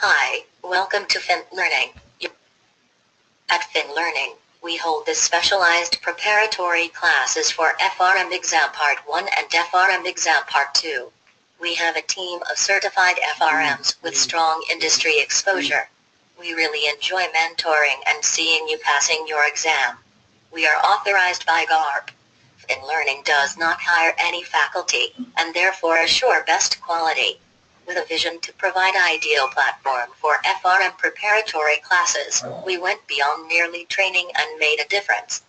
Hi, welcome to Fin Learning. At Fin Learning, we hold the specialized preparatory classes for FRM Exam Part 1 and FRM Exam Part 2. We have a team of certified FRMs with strong industry exposure. We really enjoy mentoring and seeing you passing your exam. We are authorized by GARP. Fin Learning does not hire any faculty, and therefore assure best quality. With a vision to provide ideal platform for FRM preparatory classes, we went beyond merely training and made a difference.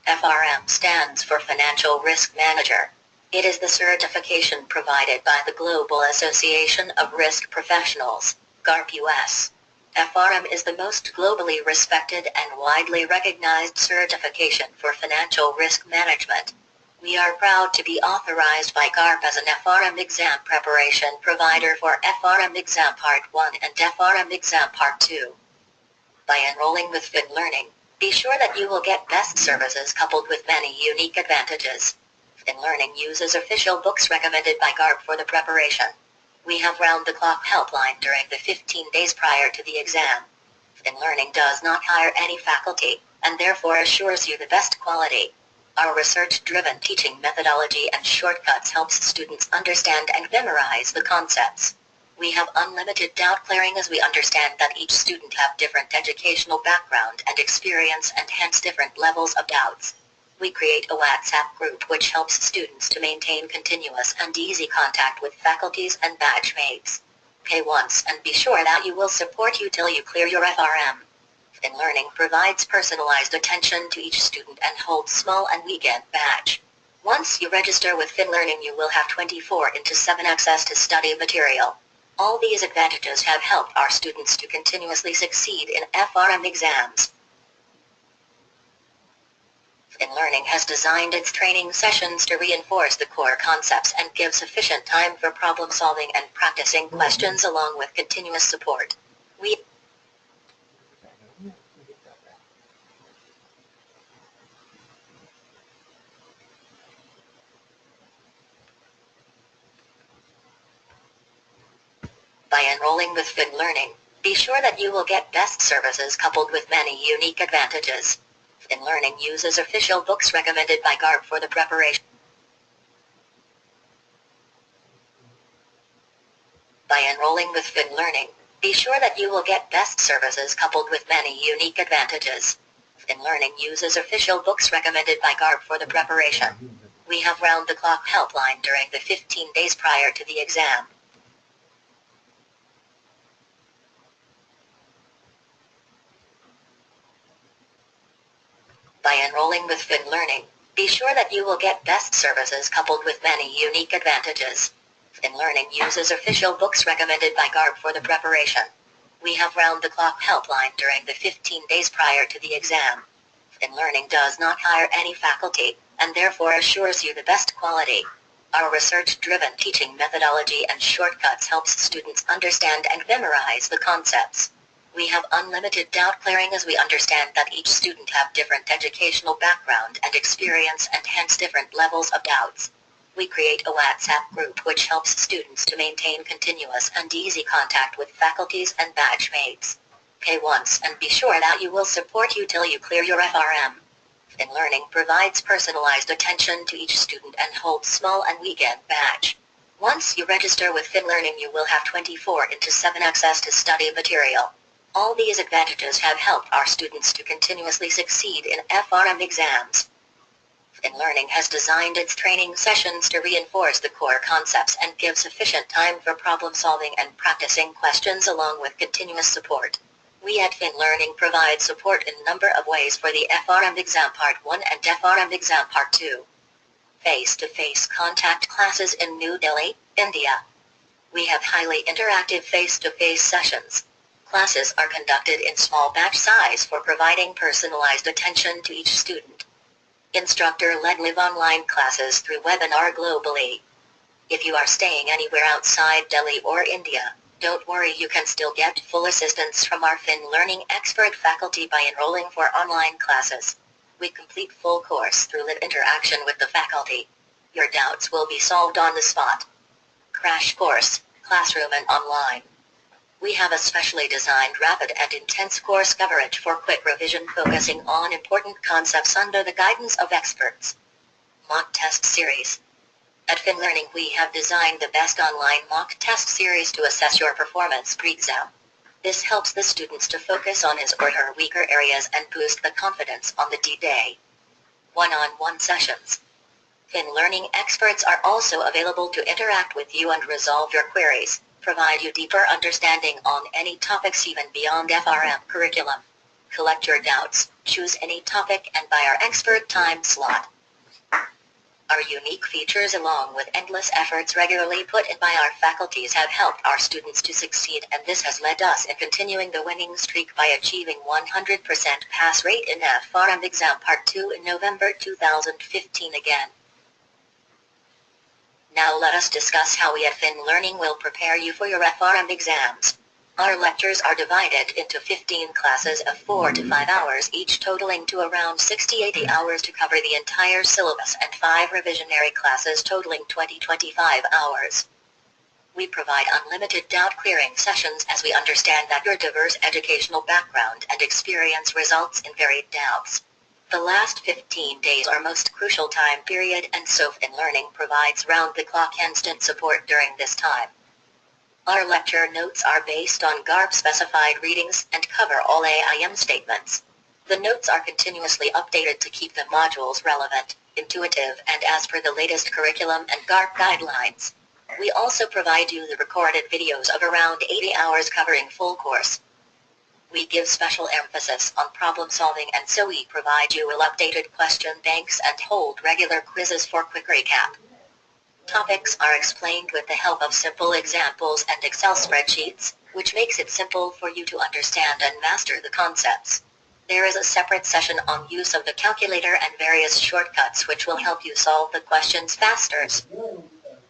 FRM stands for Financial Risk Manager. It is the certification provided by the Global Association of Risk Professionals, GARP US. FRM is the most globally respected and widely recognized certification for financial risk management. We are proud to be authorized by GARP as an FRM exam preparation provider for FRM Exam Part 1 and FRM Exam Part 2. By enrolling with Fin Learning, be sure that you will get best services coupled with many unique advantages. Fin Learning uses official books recommended by GARP for the preparation. We have round-the-clock helpline during the 15 days prior to the exam. Fin Learning does not hire any faculty, and therefore assures you the best quality. Our research-driven teaching methodology and shortcuts helps students understand and memorize the concepts. We have unlimited doubt clearing as we understand that each student have different educational background and experience and hence different levels of doubts. We create a WhatsApp group which helps students to maintain continuous and easy contact with faculties and batch mates. Pay once and be sure that you will support you till you clear your FRM. Fin Learning provides personalized attention to each student and holds small and weekend batch. Once you register with Fin Learning, you will have 24/7 access to study material. All these advantages have helped our students to continuously succeed in FRM exams. Fin Learning has designed its training sessions to reinforce the core concepts and give sufficient time for problem solving and practicing questions along with continuous support. By enrolling with Fin Learning, be sure that you will get best services coupled with many unique advantages. Fin Learning uses official books recommended by GARP for the preparation. By enrolling with Fin Learning, be sure that you will get best services coupled with many unique advantages. Fin Learning uses official books recommended by GARP for the preparation. We have round-the-clock helpline during the 15 days prior to the exam. By enrolling with Fin Learning, be sure that you will get best services coupled with many unique advantages. Fin Learning uses official books recommended by GARP for the preparation. We have round-the-clock helpline during the 15 days prior to the exam. Fin Learning does not hire any faculty, and therefore assures you the best quality. Our research-driven teaching methodology and shortcuts helps students understand and memorize the concepts. We have unlimited doubt clearing as we understand that each student have different educational background and experience and hence different levels of doubts. We create a WhatsApp group which helps students to maintain continuous and easy contact with faculties and batch mates. Pay once and be sure that you will support you till you clear your FRM. Fin Learning provides personalized attention to each student and holds small and weekend batch. Once you register with Fin Learning, you will have 24/7 access to study material. All these advantages have helped our students to continuously succeed in FRM exams. Fin Learning has designed its training sessions to reinforce the core concepts and give sufficient time for problem solving and practicing questions along with continuous support. We at Fin Learning provide support in a number of ways for the FRM Exam Part 1 and FRM Exam Part 2. Face-to-face contact classes in New Delhi, India. We have highly interactive face-to-face sessions. Classes are conducted in small batch size for providing personalized attention to each student. Instructor-led live online classes through webinar globally. If you are staying anywhere outside Delhi or India, don't worry, you can still get full assistance from our Fin Learning expert faculty by enrolling for online classes. We complete full course through live interaction with the faculty. Your doubts will be solved on the spot. Crash course, classroom and online. We have a specially designed rapid and intense course coverage for quick revision focusing on important concepts under the guidance of experts. Mock Test Series. At FinLearning we have designed the best online mock test series to assess your performance pre-exam. This helps the students to focus on his or her weaker areas and boost the confidence on the D-Day. One-on-one sessions. FinLearning experts are also available to interact with you and resolve your queries, provide you deeper understanding on any topics even beyond FRM curriculum. Collect your doubts, choose any topic and buy our expert time slot. Our unique features along with endless efforts regularly put in by our faculties have helped our students to succeed, and this has led us in continuing the winning streak by achieving 100% pass rate in FRM Exam Part 2 in November 2015 again. Now let us discuss how we at FinLearning will prepare you for your FRM exams. Our lectures are divided into 15 classes of 4 to 5 hours each, totaling to around 60-80 hours to cover the entire syllabus, and 5 revisionary classes totaling 20-25 hours. We provide unlimited doubt-clearing sessions as we understand that your diverse educational background and experience results in varied doubts. The last 15 days are most crucial time period, and so FinLearning provides round-the-clock instant support during this time. Our lecture notes are based on GARB-specified readings and cover all AIM statements. The notes are continuously updated to keep the modules relevant, intuitive, and as per the latest curriculum and GARB guidelines. We also provide you the recorded videos of around 80 hours covering full course. We give special emphasis on problem solving, and so we provide you with updated question banks and hold regular quizzes for quick recap. Topics are explained with the help of simple examples and Excel spreadsheets, which makes it simple for you to understand and master the concepts. There is a separate session on use of the calculator and various shortcuts which will help you solve the questions faster.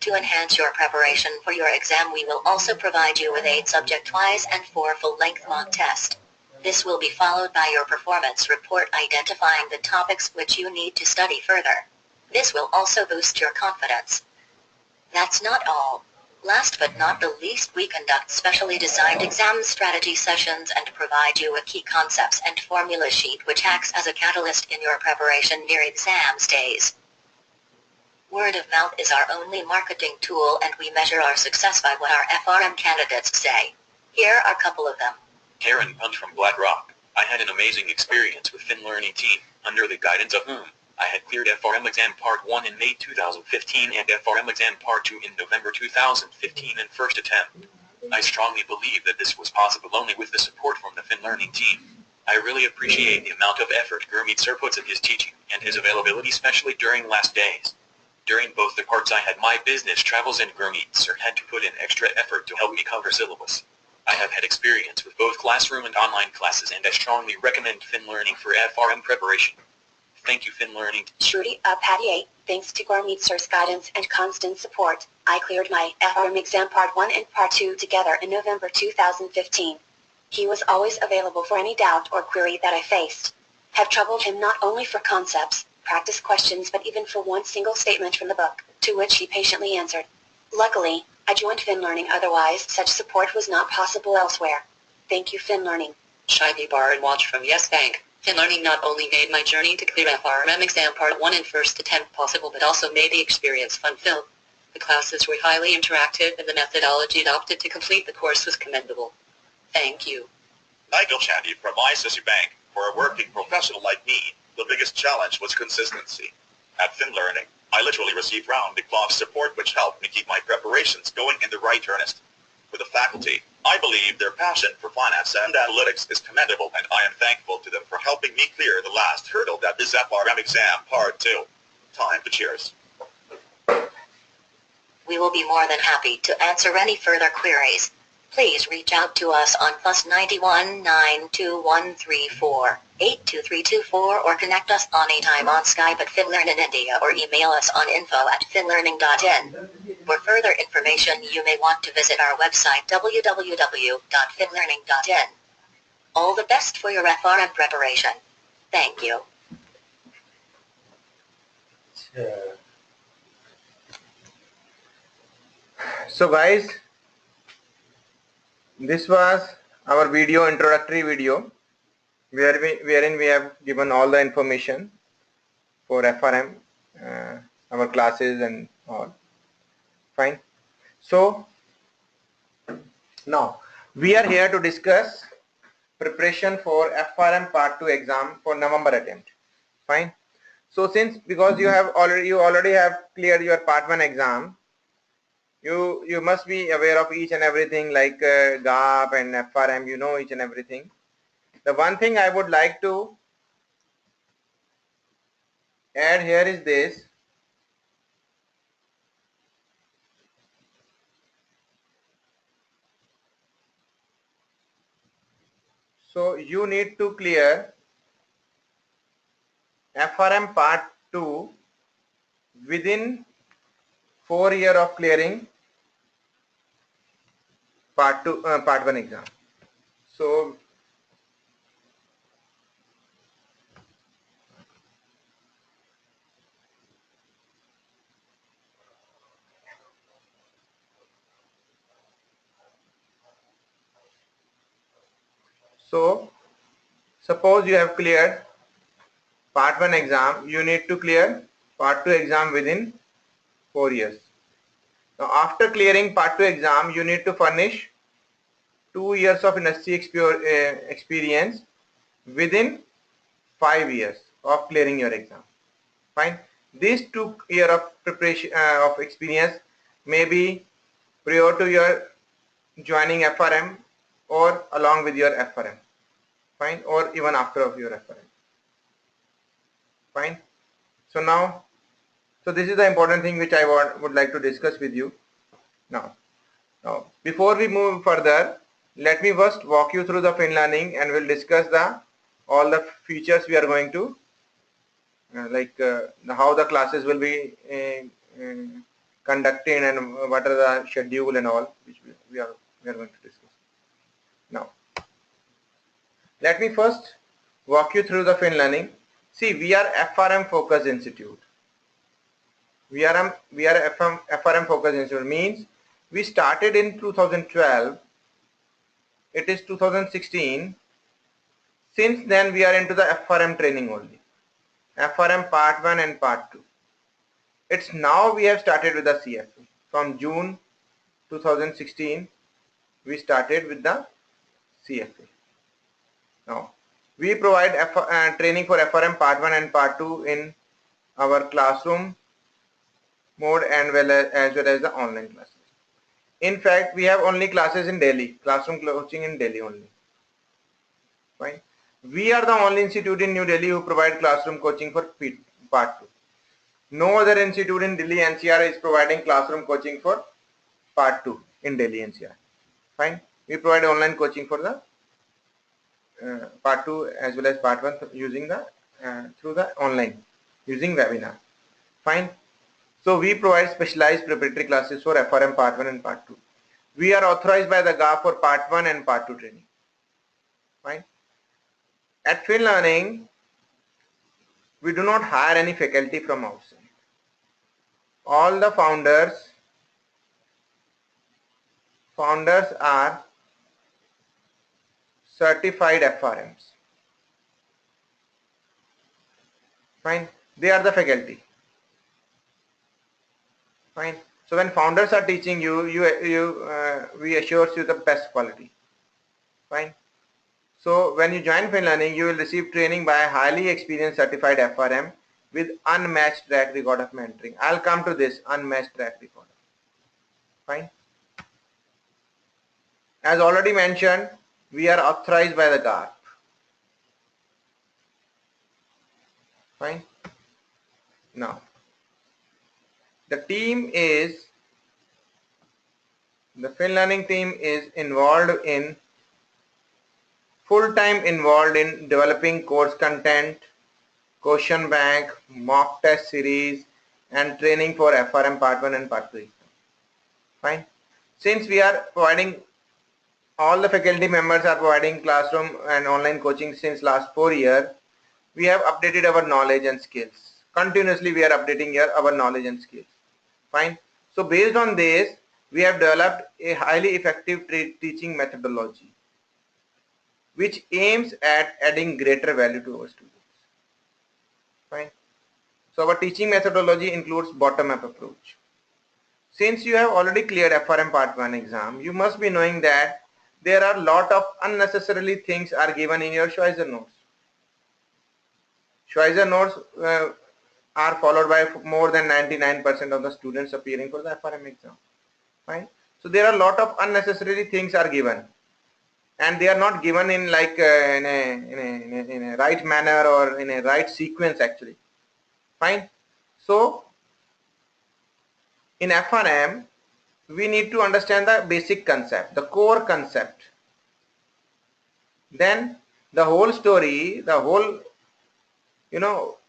To enhance your preparation for your exam, we will also provide you with 8 subject-wise and 4 full-length mock tests. This will be followed by your performance report identifying the topics which you need to study further. This will also boost your confidence. That's not all. Last but not the least, we conduct specially designed exam strategy sessions and provide you with key concepts and formula sheet which acts as a catalyst in your preparation near exam days. Word of mouth is our only marketing tool, and we measure our success by what our FRM candidates say. Here are a couple of them. Karen Punch from BlackRock. I had an amazing experience with FinLearning team, under the guidance of whom I had cleared FRM Exam Part 1 in May 2015 and FRM Exam Part 2 in November 2015 in first attempt. I strongly believe that this was possible only with the support from the FinLearning team. I really appreciate the amount of effort Gurmeet sir puts in his teaching and his availability, especially during last days. During both the parts I had my business travels, and Gurmeet sir had to put in extra effort to help me cover syllabus. I have had experience with both classroom and online classes, and I strongly recommend FinLearning for FRM preparation. Thank you, FinLearning. Shruti Patty 8, thanks to Gurmeet sir's guidance and constant support, I cleared my FRM exam Part 1 and Part 2 together in November 2015. He was always available for any doubt or query that I faced. Have troubled him not only for concepts, practice questions, but even for one single statement from the book, to which he patiently answered. Luckily, I joined FinLearning, otherwise such support was not possible elsewhere. Thank you, FinLearning. Shivy Bar and Watch from Yes Bank. FinLearning not only made my journey to clear FRM exam Part 1 in first attempt possible, but also made the experience fun-filled. The classes were highly interactive, and the methodology adopted to complete the course was commendable. Thank you. Nigel Shandy from ICICI Bank. For a working professional like me, the biggest challenge was consistency. At FinLearning, I literally received round-the-clock support which helped me keep my preparations going in the right earnest. For the faculty, I believe their passion for finance and analytics is commendable, and I am thankful to them for helping me clear the last hurdle, that is FRM exam Part 2. Time to cheers. We will be more than happy to answer any further queries. Please reach out to us on +91 92134 82324 or connect us anytime on Skype at FinLearn in India, or email us on info@finlearning.in. For further information, you may want to visit our website www.finlearning.in. All the best for your FRM preparation. Thank you. So guys, This was our video, introductory video, wherein we have given all the information for FRM, our classes and all. Fine. So now we are here to discuss preparation for FRM Part 2 exam for November attempt. Fine. So because you already have cleared your Part 1 exam, you must be aware of each and everything like GAP and FRM. You know each and everything. The one thing I would like to add here is this. So you need to clear FRM Part 2 within 4 years of clearing Part 1 exam. So suppose you have cleared Part 1 exam, you need to clear Part 2 exam within 4 years. Now after clearing Part 2 exam, you need to furnish 2 years of industry experience within 5 years of clearing your exam. Fine. These 2 years of preparation of experience may be prior to your joining FRM or along with your FRM. Fine. Or even after of your FRM. Fine. So this is the important thing which I would like to discuss with you now. Before we move further, let me first walk you through the FinLearning and we'll discuss all the features we are going to how the classes will be conducted and what are the schedule and all which we are going to discuss. Now let me first walk you through the FinLearning. See, we are FRM focused institute. We are FRM focused institute, means we started in 2012. It is 2016. Since then we are into the FRM training only. FRM Part 1 and Part 2. It's now we have started with the CFA. From June 2016 we started with the CFA. Now we provide training for FRM Part 1 and Part 2 in our classroom mode and as well as the online classes. In fact, we have only classes in Delhi, classroom coaching in Delhi only. Fine. We are the only institute in New Delhi who provide classroom coaching for Part 2. No other institute in Delhi NCR is providing classroom coaching for Part 2 in Delhi NCR. Fine. We provide online coaching for the Part 2 as well as Part 1 using through the online, using webinar. Fine. So we provide specialized preparatory classes for FRM Part 1 and Part 2. We are authorized by the GAP for Part 1 and Part 2 training. Fine. At FinLearning, we do not hire any faculty from outside. All the founders are certified FRMs. Fine. They are the faculty. Fine. So when founders are teaching you, we assure you the best quality. Fine. So when you join FinLearning, you will receive training by a highly experienced certified FRM with unmatched track record of mentoring. I'll come to this unmatched track record. Fine. As already mentioned, we are authorized by the GAP. Fine. Now, the FinLearning team is full-time involved in developing course content, question bank, mock test series, and training for FRM Part 1 and Part 2. Fine. Since we are providing, all the faculty members are providing classroom and online coaching since last 4 years, we have updated our knowledge and skills. Continuously we are updating our knowledge and skills. Fine. So based on this, we have developed a highly effective teaching methodology which aims at adding greater value to our students. Fine. So our teaching methodology includes bottom-up approach. Since you have already cleared FRM Part 1 exam, you must be knowing that there are a lot of unnecessarily things are given in your Schweizer notes. Schweizer notes are followed by more than 99% of the students appearing for the FRM exam. Fine. So there are a lot of unnecessary things are given, and they are not given in like in a right manner or in a right sequence actually. Fine. So in FRM, we need to understand the basic concept, the core concept. Then the whole story, the whole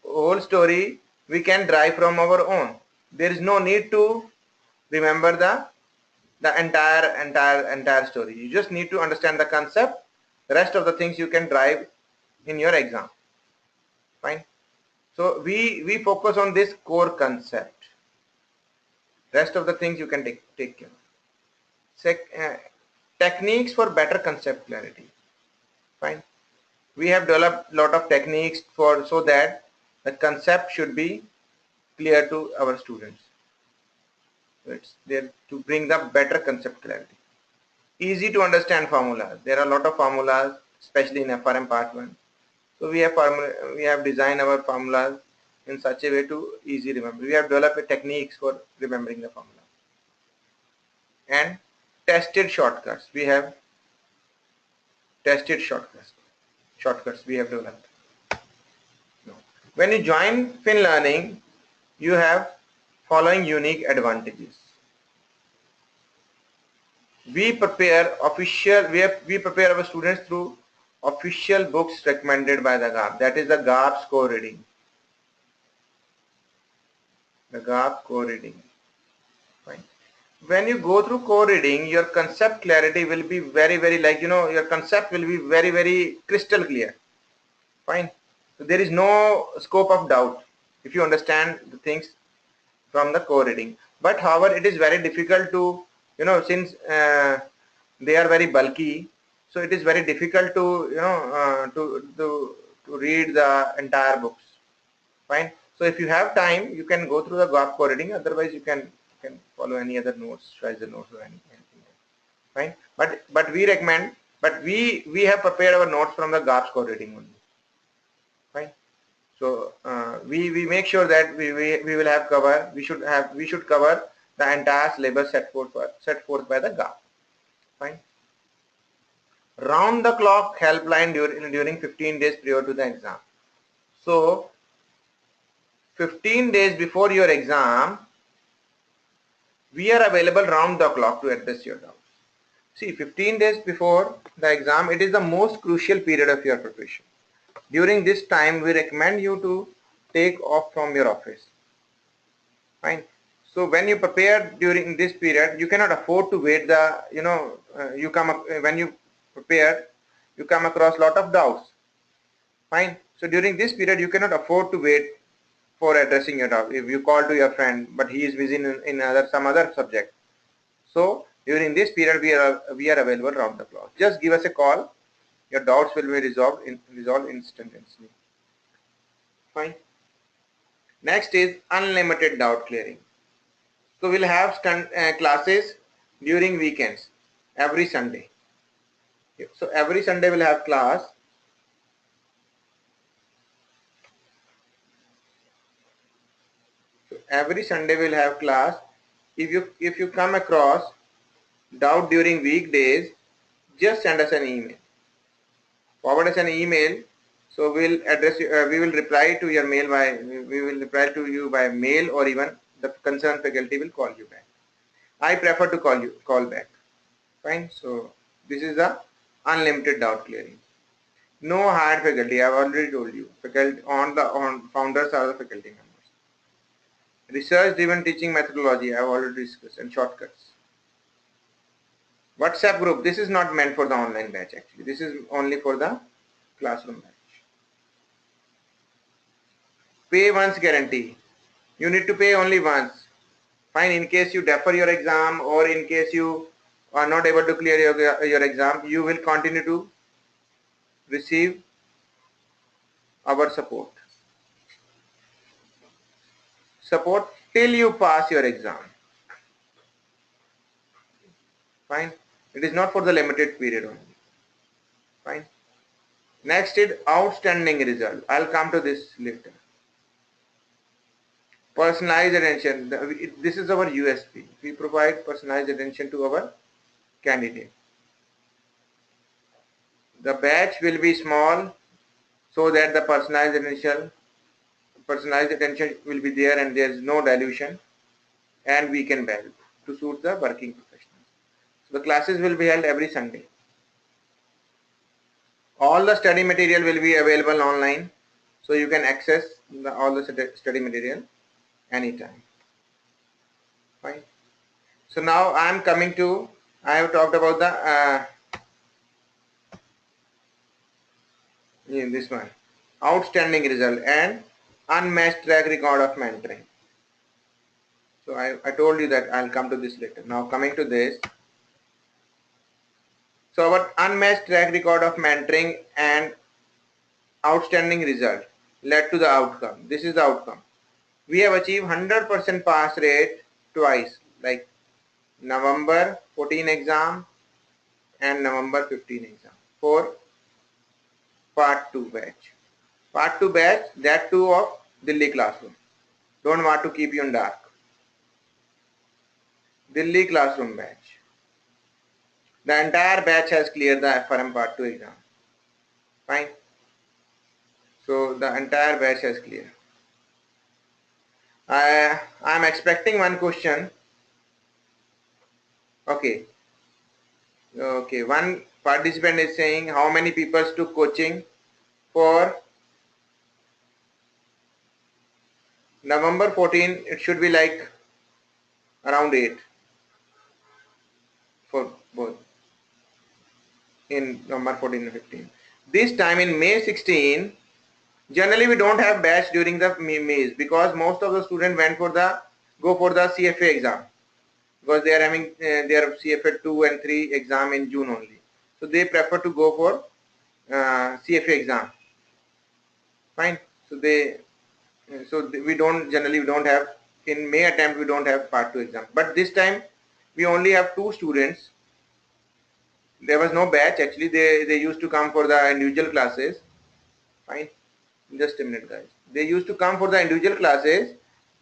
whole story we can drive from our own. There is no need to remember the entire story. You just need to understand the concept. The rest of the things you can drive in your exam. Fine. So we focus on this core concept. Rest of the things you can take care of. Techniques for better concept clarity. Fine. We have developed a lot of techniques so that the concept should be clear to our students. It's there to bring the better concept clarity. Easy to understand formulas. There are a lot of formulas, especially in FRM Part 1. So we have designed our formulas in such a way to easy remember. We have developed techniques for remembering the formula. And tested shortcuts. We have tested shortcuts we have developed. When you join FinLearning, you have following unique advantages. We prepare our students through official books recommended by the GAP. That is the GAP's core reading. The GAP core reading. Fine. When you go through core reading, your concept clarity will be very your concept will be very crystal clear. Fine. So there is no scope of doubt if you understand the things from the core reading. But however, it is very difficult to since they are very bulky, so it is very difficult to to read the entire books. Fine. So if you have time, you can go through the GAP core reading. Otherwise, you can follow any other notes, Schweizer notes or anything. Fine. But we recommend. But we have prepared our notes from the GAP core reading only. Fine. So we make sure that we will have cover. We should cover the entire syllabus set forth by the GAP. Fine. Round the clock helpline during 15 days prior to the exam. So 15 days before your exam, we are available round the clock to address your doubts. See, 15 days before the exam, it is the most crucial period of your preparation. During this time, we recommend you to take off from your office. Fine. So when you prepare during this period, you cannot afford to wait when you prepare, you come across a lot of doubts. Fine. So during this period, you cannot afford to wait for addressing your doubt. If you call to your friend, but he is busy in some other subject. So during this period, we are available round the clock. Just give us a call. Your doubts will be resolved instantaneously. Fine. Next is unlimited doubt clearing. So we'll have classes during weekends, every Sunday. So every Sunday we'll have class. So every Sunday we'll have class. If you come across doubt during weekdays, just send us an email. Forward us an email. So we'll address we will reply to your mail we will reply to you by mail, or even the concerned faculty will call you back. I prefer to call back. Fine. So this is the unlimited doubt clearing. No hired faculty. I have already told you. Faculty founders are the faculty members. Research-driven teaching methodology. I have already discussed, and shortcuts. WhatsApp group. This is not meant for the online batch actually. This is only for the classroom batch. Pay once guarantee. You need to pay only once. Fine. In case you defer your exam or in case you are not able to clear your exam, you will continue to receive our support till you pass your exam. Fine. It is not for the limited period only. Fine. Next is outstanding result. I'll come to this later. Personalized attention. This is our USP. We provide personalized attention to our candidate. The batch will be small so that the personalized attention will be there and there is no dilution, and we can batch to suit the working professionals. So the classes will be held every Sunday. All the study material will be available online, so you can access all the study material anytime. Fine. So now I am coming to, I have talked about the this one, outstanding result and unmatched track record of mentoring. So I told you that I'll come to this later. Now coming to this. So our unmatched track record of mentoring and outstanding result led to the outcome. This is the outcome. We have achieved 100% pass rate twice, like November 14 exam and November 15 exam for part 2 batch. Part 2 batch, that too of Delhi classroom. Don't want to keep you in dark. Delhi classroom batch. The entire batch has cleared the FRM part 2 exam. Fine. So the entire batch has cleared. I am expecting one question. Okay. One participant is saying how many people took coaching for November 14. It should be like around 8 for both in November 14 and 15. This time in May 16, generally we don't have batch during the May because most of the students go for the CFA exam, because they are having their CFA 2 and 3 exam in June only. So they prefer to go for CFA exam. Fine. So we don't have, in May attempt we don't have part 2 exam. But this time we only have 2 students. There was no batch actually. They used to come for the individual classes. Fine. Just a minute guys. They used to come for the individual classes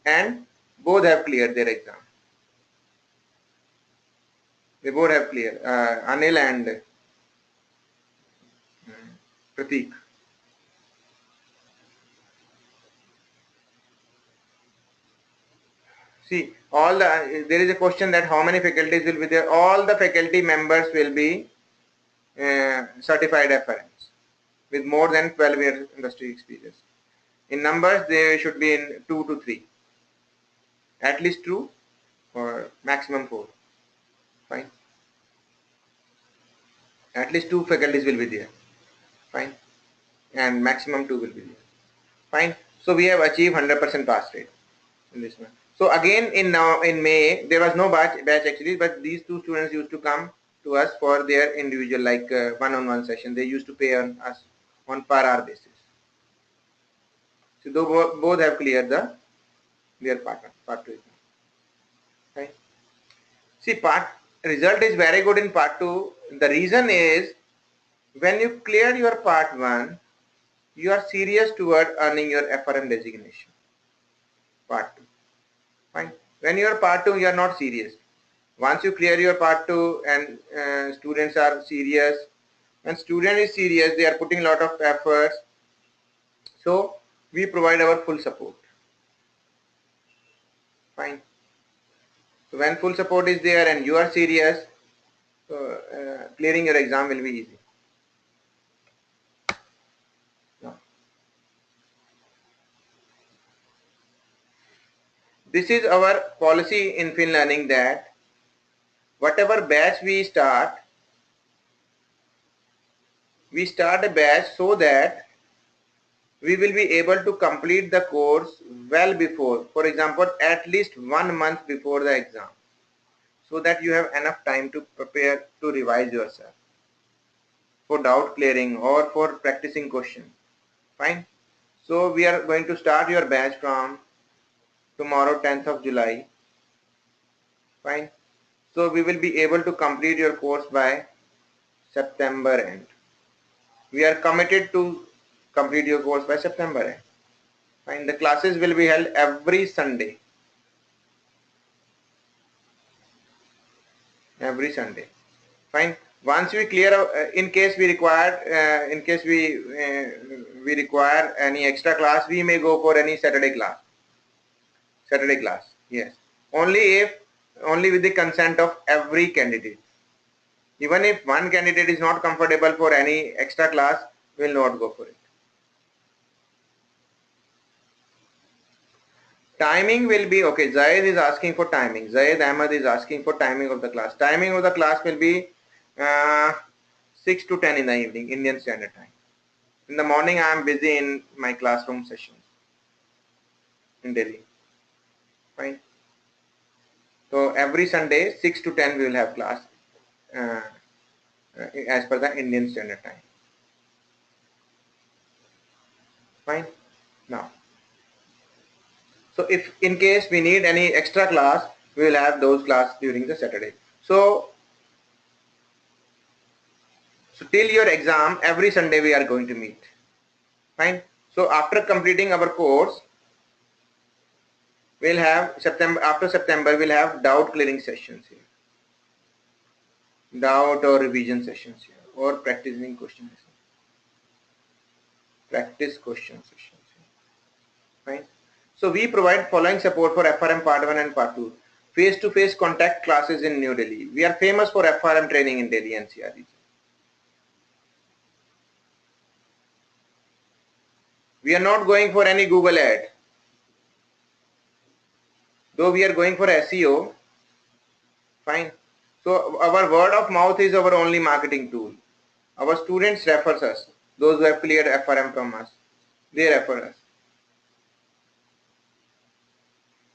and both have cleared their exam. They both have cleared. Anil and Prateek. See, there is a question that how many faculties will be there. All the faculty members will be certified FRMs with more than 12 years industry experience. In numbers, they should be in 2 to 3. At least 2 or maximum 4. Fine. At least 2 faculties will be there. Fine. And maximum 2 will be there. Fine. So we have achieved 100% pass rate in this one. So again in May there was no batch actually, but these 2 students used to come to us for their individual like one-on-one session. They used to pay on us on per hour basis. So both have cleared their part 2. Right? See, result is very good in part 2. The reason is when you clear your part 1, you are serious toward earning your FRM designation. Part 2. Fine. When you are part 2, you are not serious. Once you clear your part 2 and students are serious, when student is serious, they are putting a lot of efforts. So we provide our full support. Fine. So when full support is there and you are serious, so clearing your exam will be easy. No. This is our policy in FinLearning that whatever batch we start a batch so that we will be able to complete the course well before, for example, at least 1 month before the exam, so that you have enough time to prepare to revise yourself for doubt clearing or for practicing questions. Fine. So we are going to start your batch from tomorrow, 10th of July. Fine. So we will be able to complete your course by September end. We are committed to complete your course by September end. Fine. The classes will be held every Sunday. Every Sunday. Fine. Once we clear, in case we require any extra class, we may go for any Saturday class. Yes. Only with the consent of every candidate. Even if one candidate is not comfortable for any extra class, we will not go for it. Timing will be, okay, Zayed is asking for timing. Zayed Ahmad is asking for timing of the class. Timing of the class will be 6 to 10 in the evening, Indian Standard Time. In the morning, I am busy in my classroom sessions in Delhi. Fine. So every Sunday, 6 to 10 we will have class as per the Indian Standard Time. Fine. Now, so if in case we need any extra class, we will have those class during the Saturday. So till your exam, every Sunday we are going to meet. Fine. So after completing our course, we'll have after September we'll have doubt clearing sessions here. Doubt or revision sessions here, or practicing question sessions. Practice question sessions here. Fine. So we provide following support for FRM Part 1 and Part 2. Face-to-face contact classes in New Delhi. We are famous for FRM training in Delhi NCR region. We are not going for any Google ad. Though we are going for SEO, fine. So our word of mouth is our only marketing tool. Our students refer us. Those who have cleared FRM from us, they refer us.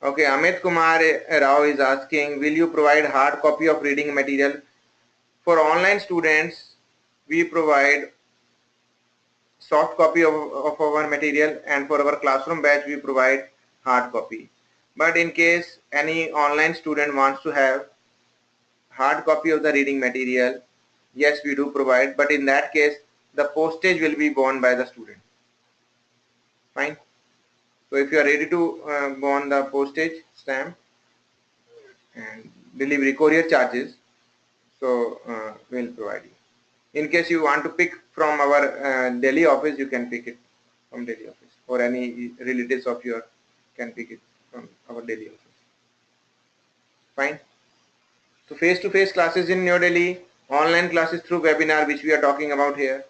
Okay, Amit Kumar Rao is asking, will you provide hard copy of reading material? For online students, we provide soft copy of our material, and for our classroom batch, we provide hard copy. But in case any online student wants to have hard copy of the reading material, yes, we do provide, but in that case, the postage will be borne by the student. Fine. So if you are ready to borne the postage stamp and delivery courier charges, so we'll provide you. In case you want to pick from our Delhi office, you can pick it from Delhi office, or any relatives of yours can pick it from our Delhi office. Fine. So face-to-face classes in New Delhi, online classes through webinar, which we are talking about here.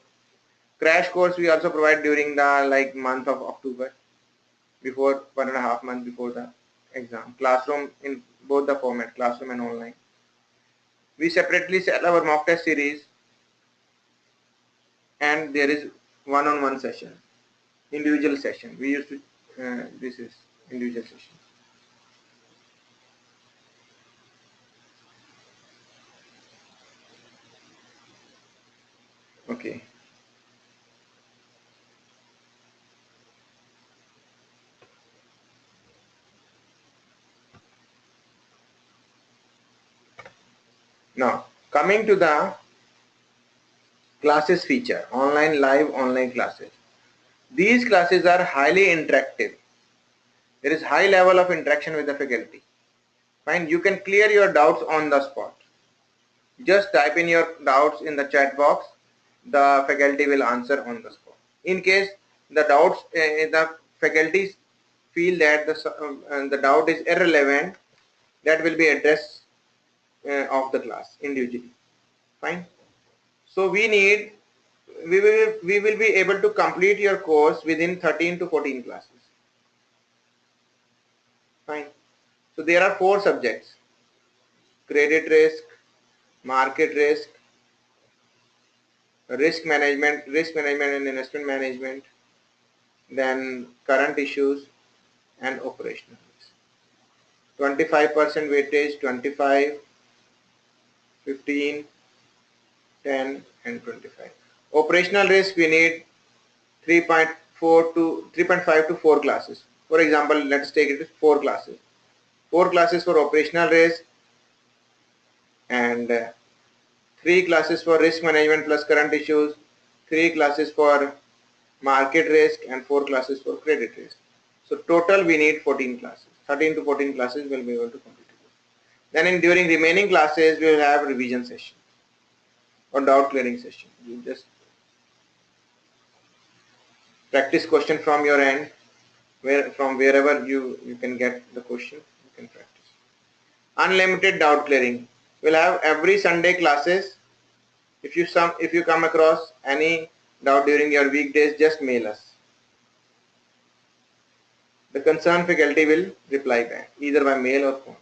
Crash course we also provide during the month of October, before 1.5 months before the exam. Classroom in both the format, classroom and online. We separately sell our mock test series, and there is one-on-one session, individual session. We used to, this is individual session. Okay. Now, coming to the classes feature, live online classes. These classes are highly interactive. There is high level of interaction with the faculty. Fine, you can clear your doubts on the spot. Just type in your doubts in the chat box. The faculty will answer on the spot. In case the doubts, the faculty feel that the doubt is irrelevant, that will be addressed of the class individually. Fine. So we will be able to complete your course within 13 to 14 classes. Fine. So there are 4 subjects: credit risk, market risk, risk management and investment management, then current issues, and operational risk. 25% weightage, 25, 15, 10, and 25. Operational risk, we need 3.5 to 4 classes. For example, let's take it as 4 classes. 4 classes for operational risk and 3 classes for risk management plus current issues, 3 classes for market risk, and 4 classes for credit risk. So total we need 14 classes. 13 to 14 classes will be able to complete it. Then during remaining classes we will have revision session or doubt clearing session. You just practice question from your end, from wherever you can get the question, you can practice. Unlimited doubt clearing. We'll have every Sunday classes. If you come across any doubt during your weekdays, just mail us. The concerned faculty will reply back either by mail or phone.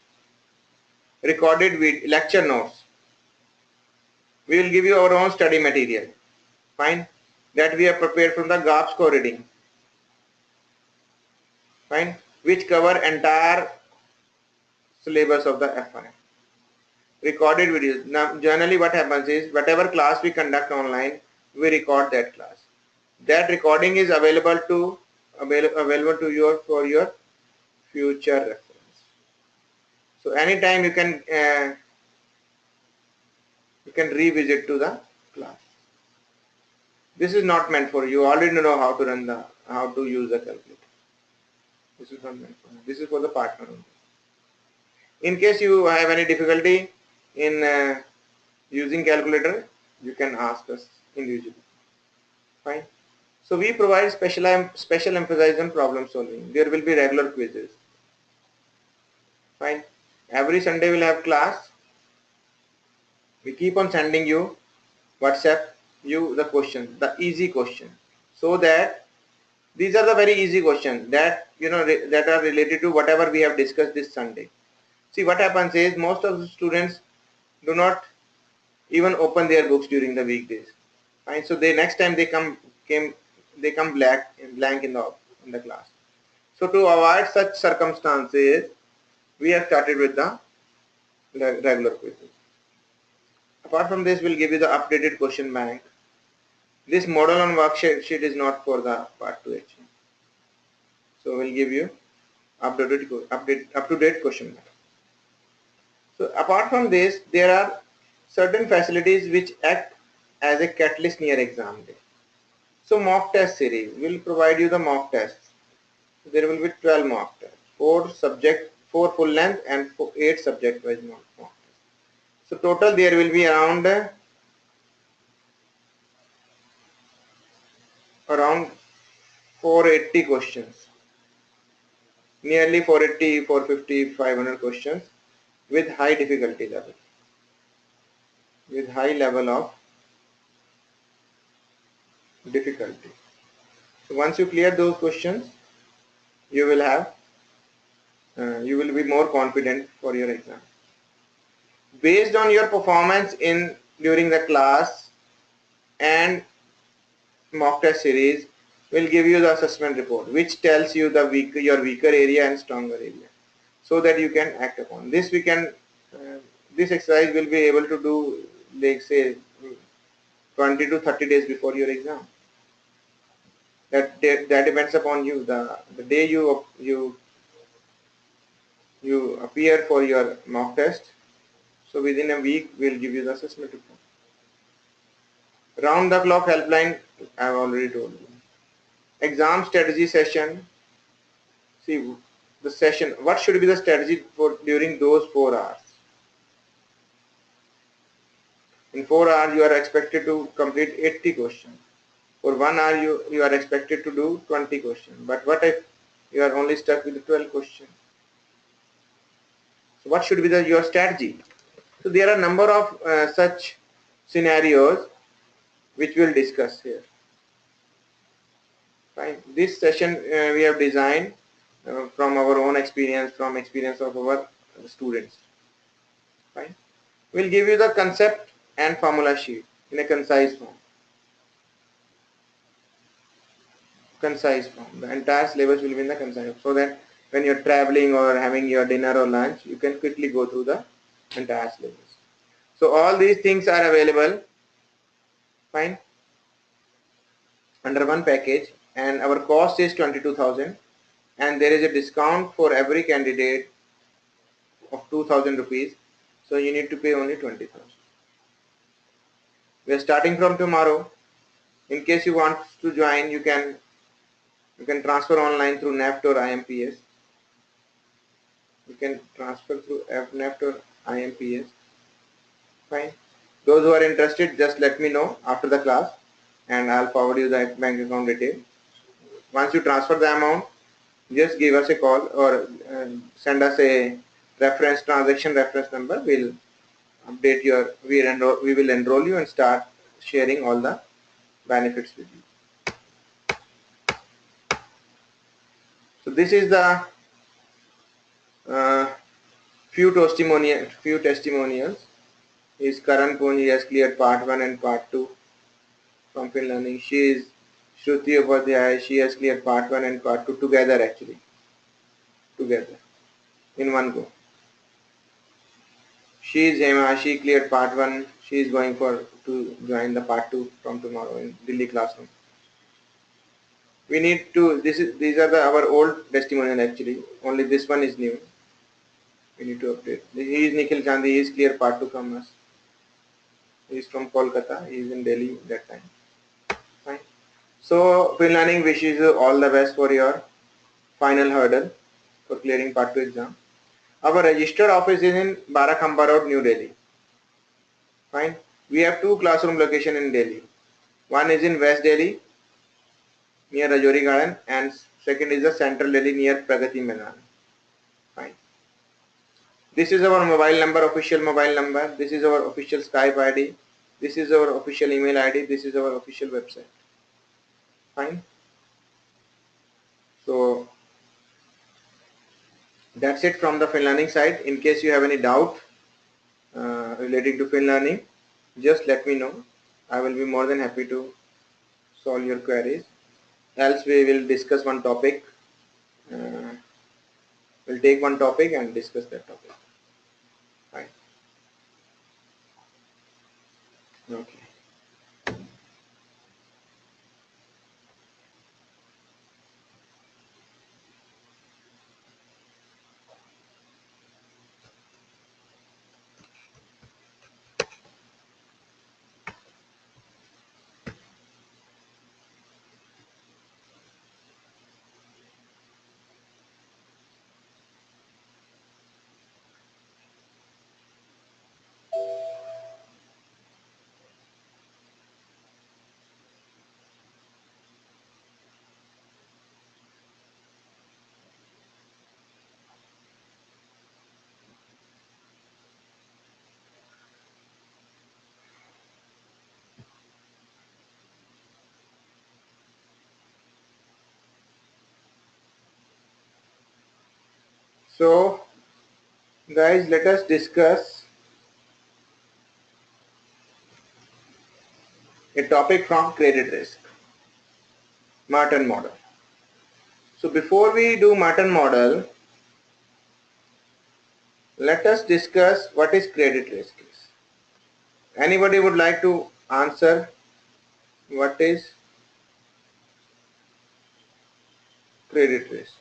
Recorded lecture notes. We will give you our own study material. Fine. That we have prepared from the GAP score reading. Fine. Which cover entire syllabus of the FRM. Recorded videos. Now generally what happens is whatever class we conduct online, we record that class. That recording is available to you for your future reference. So anytime you can revisit to the class. This is not meant for you. Already know how to use the calculator. This is not meant for you. This is for the partner only. In case you have any difficulty in using calculator, you can ask us individually. Fine. So we provide special emphasis on problem solving. There will be regular quizzes. Fine. Every Sunday we'll have class. We keep on sending you WhatsApp the question, the easy question, so that these are the very easy questions that that are related to whatever we have discussed this Sunday. See, what happens is most of the students do not even open their books during the weekdays. Fine. So next time they come blank in the class. So to avoid such circumstances, we have started with the regular quizzes. Apart from this, we'll give you the updated question bank. This model on worksheet is not for the part 2 actually. So we'll give you up-to-date question bank. So apart from this, there are certain facilities which act as a catalyst near exam day. So mock test series will provide you the mock tests. There will be 12 mock tests, 4 full length and 8 subject wise mock tests. So total there will be around 480 questions, nearly 480, 450, 500 questions with high difficulty level, with high level of difficulty. So once you clear those questions, you will be more confident for your exam. Based on your performance during the class and mock test series, will give you the assessment report, which tells you your weaker area and stronger area, so that you can act upon this. This exercise will be able to do, like say, 20 to 30 days before your exam. That depends upon you. The day you appear for your mock test, so within a week we'll give you the assessment report. Round the clock helpline, I have already told you. Exam strategy session. See the session. What should be the strategy for during those 4 hours? In 4 hours you are expected to complete 80 questions. For 1 hour you are expected to do 20 questions. But what if you are only stuck with 12 questions? So what should be your strategy? So there are a number of such scenarios which we'll discuss here. Fine. This session we have designed from our own experience, from experience of our students. Fine. We'll give you the concept and formula sheet in a concise form. concise form. The entire syllabus will be in the concise form, so that when you're traveling or having your dinner or lunch, you can quickly go through the entire syllabus. So all these things are available, fine, under one package, and our cost is 22,000, and there is a discount for every candidate of 2,000 rupees. So you need to pay only 20,000. We are starting from tomorrow. In case you want to join, you can transfer online through NEFT or IMPS. You can transfer through NEFT or IMPS. Fine. Those who are interested, just let me know after the class, and I'll forward you the bank account detail. Once you transfer the amount, just give us a call or send us a transaction reference number. We'll update we will enroll you and start sharing all the benefits with you. So this is the few testimonials. Is Karan Punji has cleared part 1 and part 2 from FinLearning. She is Shruti Upadhyay, she has cleared part 1 and part 2 together, actually. Together. In one go. She is Hema, she cleared part 1. She is going to join the part 2 from tomorrow in Delhi classroom. We need to, these are our old testimonial actually. Only this one is new. We need to update. He is Nikhil Gandhi, he is clear part 2 from us. He is from Kolkata, he is in Delhi that time. Fine. So FinLearning wishes you all the best for your final hurdle for clearing part 2 exam. Our registered office is in Barakhamba Road, New Delhi. Fine. We have 2 classroom locations in Delhi. One is in West Delhi near Rajouri Garden, and second is the Central Delhi near Pragati Maidan. Fine. This is our mobile number, official mobile number. This is our official Skype ID. This is our official email ID. This is our official website. Fine. So that's it from the FinLearning side. In case you have any doubt relating to FinLearning, just let me know. I will be more than happy to solve your queries. Else we will discuss one topic. We'll take one topic and discuss that topic. Fine. Okay. So guys, let us discuss a topic from credit risk, Merton model. So before we do Merton model, let us discuss what is credit risk. Anybody would like to answer what is credit risk?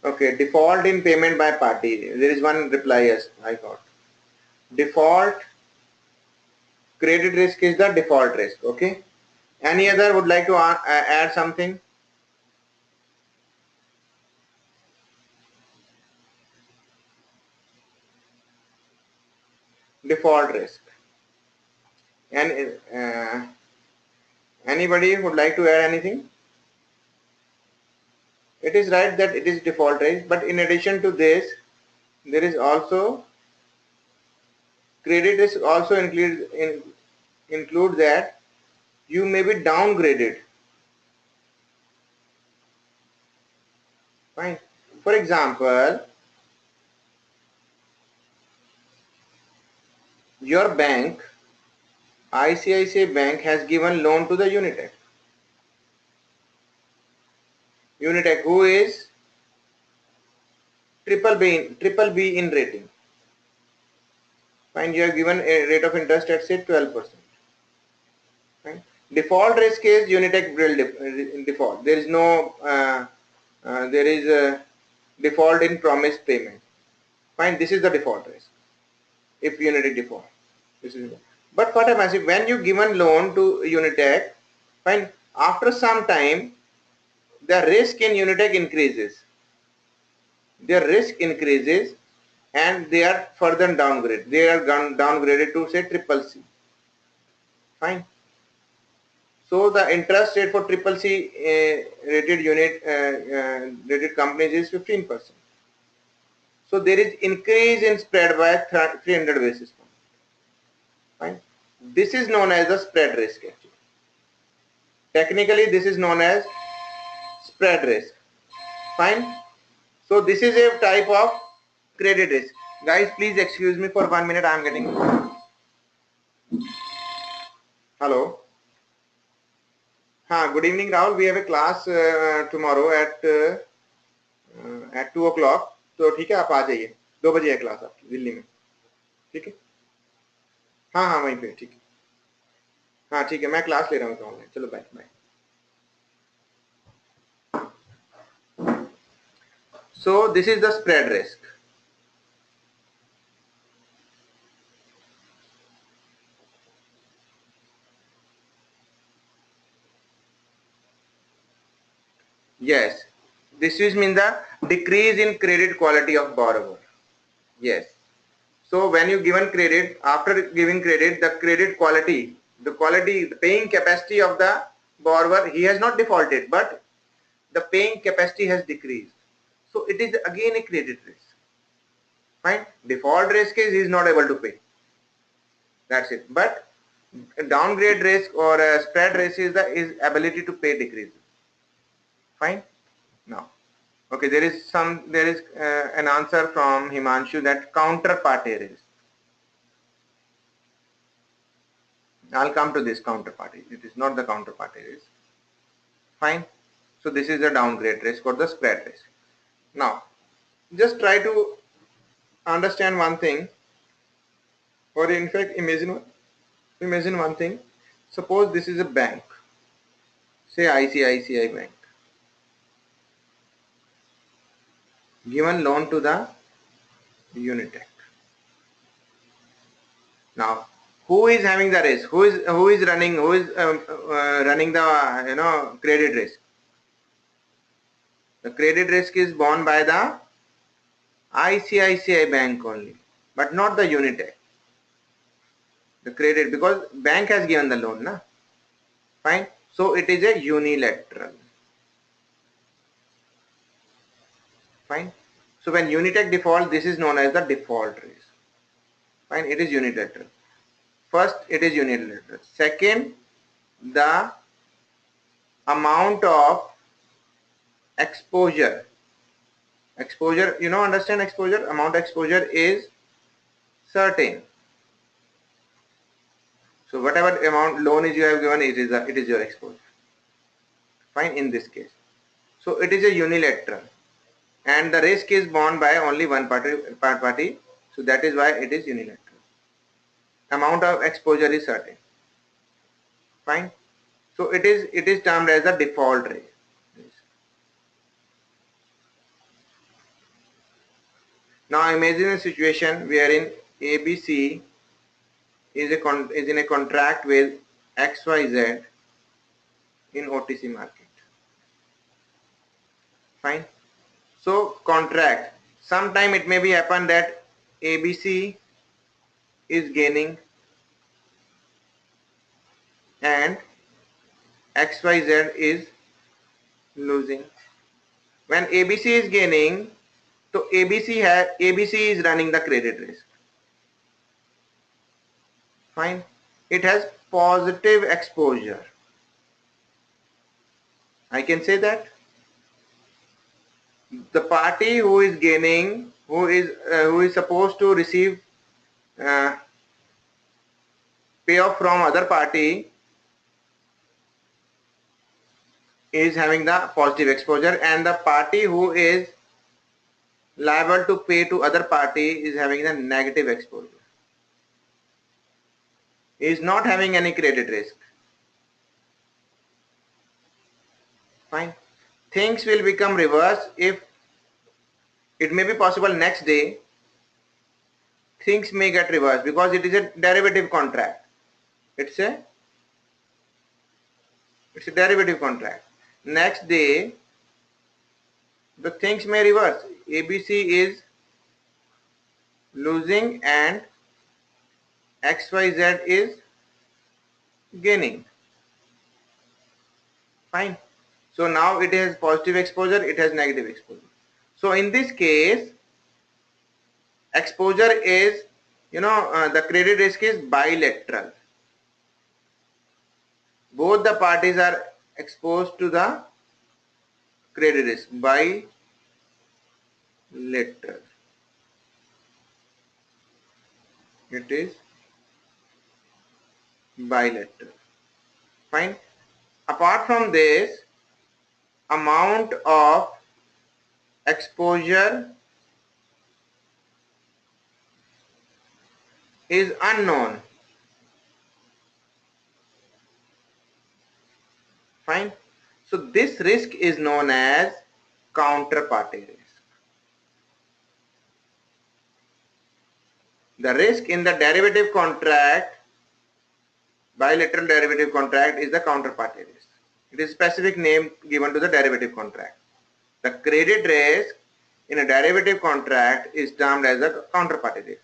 Okay, default in payment by party. There is one reply, yes, I got. Default credit risk is the default risk. Okay. Any other would like to add something? Default risk. And Anybody would like to add anything? It is right that it is default rate, but in addition to this, there is also credit risk also include that you may be downgraded. Fine. For example, your bank, ICICI Bank, has given loan to the Unitech. Unitech, who is triple B in rating. Fine, you have given a rate of interest at say 12%. Fine. Default risk is Unitech will default. There is no there is a default in promised payment. Fine, this is the default risk. If Unitech default, this is. But what happens if when you given loan to Unitech, fine, after some time, the risk in Unitech increases. Their risk increases, and they are further downgraded. They are downgraded to say triple C. Fine. So the interest rate for triple C rated rated companies is 15%. So there is increase in spread by 300 basis points. Fine. This is known as the spread risk actually. Technically this is known as spread risk. Fine. So this is a type of credit risk. Guys, please excuse me for 1 minute. I am getting. Hello. Good evening, Rahul. We have a class tomorrow at 2 o'clock. तो ठीक है, आप आ जाइए. 2 बजे है class आपकी दिल्ली में. ठीक है. हाँ वहीं पे. ठीक है. हाँ ठीक है, मैं क्लास ले रहा हूँ ऑनलाइन. चलो bye bye. So this is the spread risk. Yes, this is mean the decrease in credit quality of borrower. Yes. So when you given credit, after giving credit, the credit quality, the paying capacity of the borrower, he has not defaulted, but the paying capacity has decreased. So it is again a credit risk. Fine. Default risk is he is not able to pay. That's it. But downgrade risk or spread risk is the ability to pay decreases. Fine. Now, okay, there is an answer from Himanshu that counterparty risk. I'll come to this counterparty. It is not the counterparty risk. Fine. So this is the downgrade risk or the spread risk. Now, just try to understand one thing, or in fact imagine one thing. Suppose this is a bank, say ICICI Bank, given loan to the Unitech. Now, who is having the risk? Who is running the credit risk? The credit risk is borne by the ICICI Bank only, but not the Unitech. The credit, because bank has given the loan, na? Fine. So it is a unilateral. Fine. So when Unitech default, this is known as the default risk. Fine. It is unilateral. First, it is unilateral. Second, the amount of exposure. Exposure, understand exposure? Amount of exposure is certain. So whatever amount loan is you have given, it is your exposure. Fine, in this case. So it is a unilateral, and the risk is borne by only one party. So that is why it is unilateral. Amount of exposure is certain. Fine. So it is termed as a default risk. Now imagine a situation wherein ABC is in a contract with XYZ in OTC market. Fine. So contract, sometime it may be happen that ABC is gaining and XYZ is losing. When ABC is gaining, so ABC is running the credit risk. Fine. It has positive exposure. I can say that the party who is gaining, who is supposed to receive payoff from other party, is having the positive exposure, and the party who is liable to pay to other party is having the negative exposure. Is not having any credit risk. Fine. Things will become reverse if it may be possible next day things may get reversed because it is a derivative contract. It's a derivative contract. Next day the things may reverse. ABC is losing and XYZ is gaining. Fine. So now it has positive exposure, it has negative exposure. So in this case, exposure is, the credit risk is bilateral. Both the parties are exposed to the credit risk. Bilateral. It is bilateral. Fine. Apart from this, amount of exposure is unknown. Fine. So this risk is known as counterparty risk. The risk in the derivative contract, bilateral derivative contract, is the counterparty risk. It is a specific name given to the derivative contract. The credit risk in a derivative contract is termed as a counterparty risk.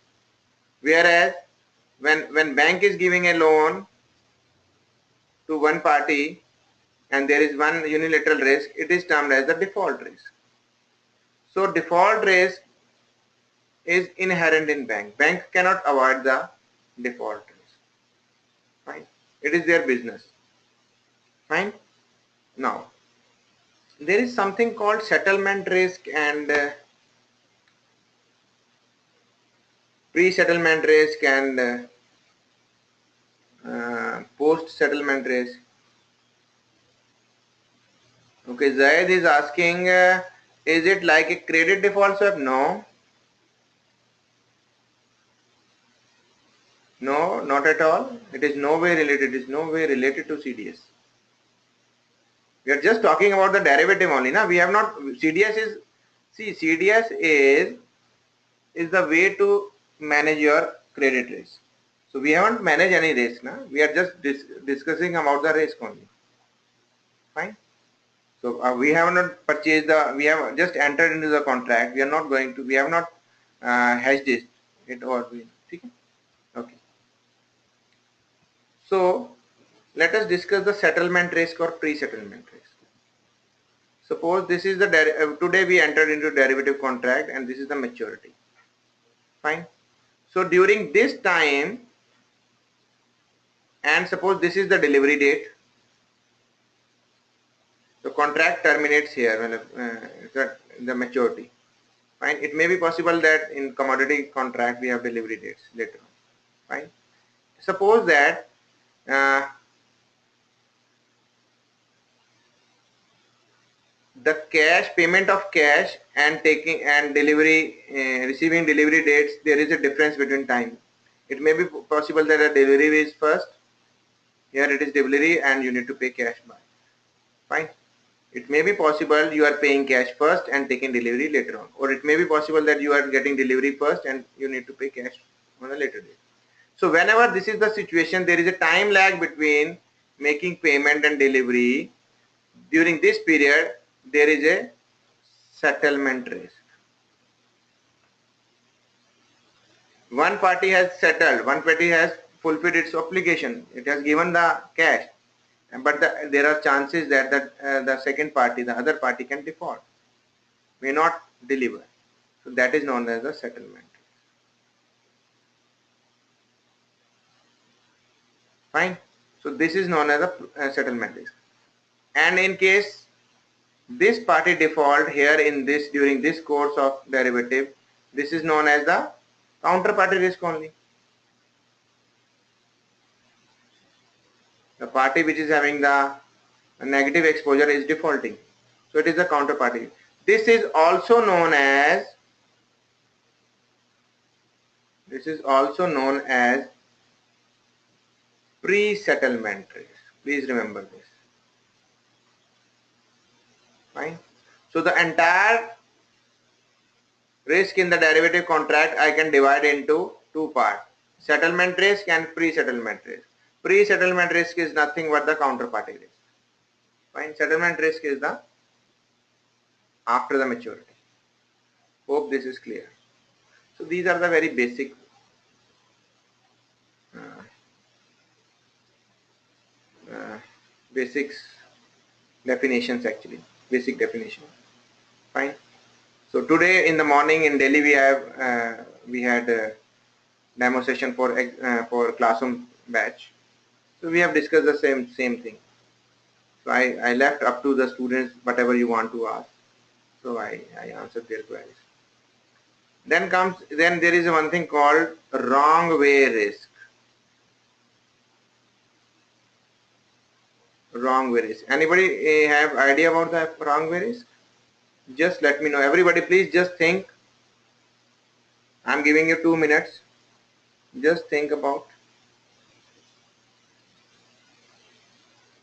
Whereas when bank is giving a loan to one party and there is one unilateral risk, it is termed as the default risk. So default risk is inherent in bank. Bank cannot avoid the default risk. Fine. It is their business. Fine. Now, there is something called settlement risk and pre-settlement risk and post-settlement risk. Okay, Zaid is asking, is it like a credit default swap? No. No, not at all. It is no way related. It is no way related to CDS. We are just talking about the derivative only. Na? We have not, CDS is, see, CDS is the way to manage your credit risk. So we haven't managed any risk. Na? We are just discussing about the risk only. Fine. So we have not purchased we have just entered into the contract. We are not going to, we have not hedged it or we, okay. So let us discuss the settlement risk or pre-settlement risk. Suppose this is the, today we entered into derivative contract and this is the maturity. Fine. So during this time, and suppose this is the delivery date, the contract terminates here when the maturity. Fine. It may be possible that in commodity contract we have delivery dates later on. Fine. Suppose that the cash payment of cash and taking and delivery receiving delivery dates, there is a difference between time. It may be possible that a delivery is first, here it is delivery and you need to pay cash by. Fine. It may be possible you are paying cash first and taking delivery later on, or it may be possible that you are getting delivery first and you need to pay cash on a later date. So whenever this is the situation, there is a time lag between making payment and delivery. During this period, there is a settlement risk. One party has settled, one party has fulfilled its obligation, it has given the cash, but there are chances that the second party, the other party, can default, may not deliver. So that is known as the settlement. Fine. So this is known as a settlement risk. And in case this party default here in this during this course of derivative, this is known as the counterparty risk only. The party which is having the negative exposure is defaulting. So it is the counterparty. This is also known as pre-settlement risk. Please remember this. Fine. So the entire risk in the derivative contract I can divide into two parts: settlement risk and pre-settlement risk. Pre-settlement risk is nothing but the counterparty risk. Fine. Settlement risk is the after the maturity. Hope this is clear. So these are the very basic basics definitions, actually basic definition. Fine. So today in the morning in Delhi we had a demo session for classroom batch. So we have discussed the same thing. So I left up to the students whatever you want to ask. So I answered their queries. Then there is one thing called wrong way risk. Wrong way risk. Anybody have idea about the wrong way risk? Just let me know. Everybody please just think. I'm giving you 2 minutes. Just think about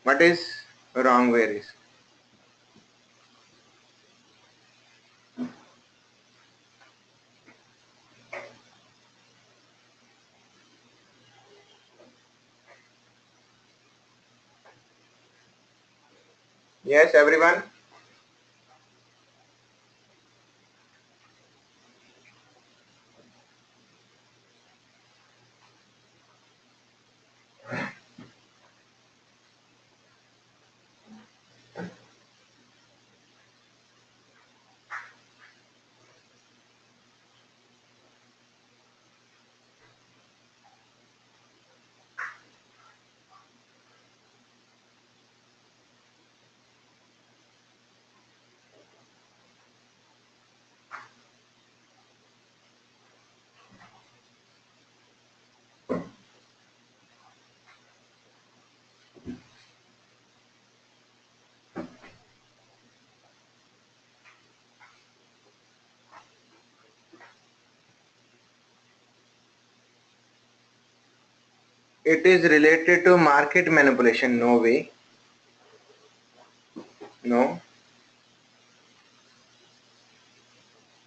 what is wrong way risk. Yes, everyone. It is related to market manipulation. No way. No.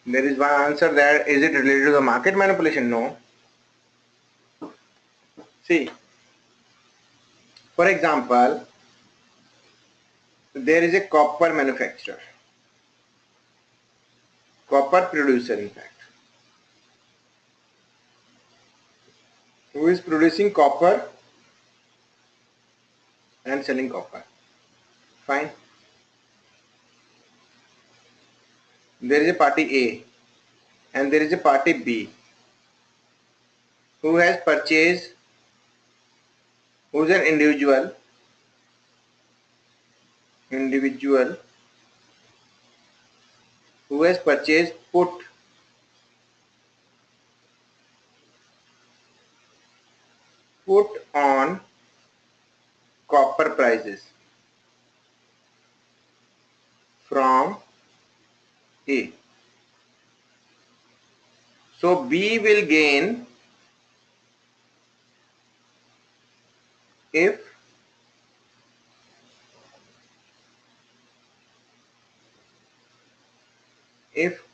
There is one answer there. Is it related to the market manipulation? No. See, for example, there is a copper manufacturer, copper producer in fact, who is producing copper and selling copper. Fine. There is a party A and there is a party B who has purchased, who is an individual who has purchased put on copper prices from A. So B will gain if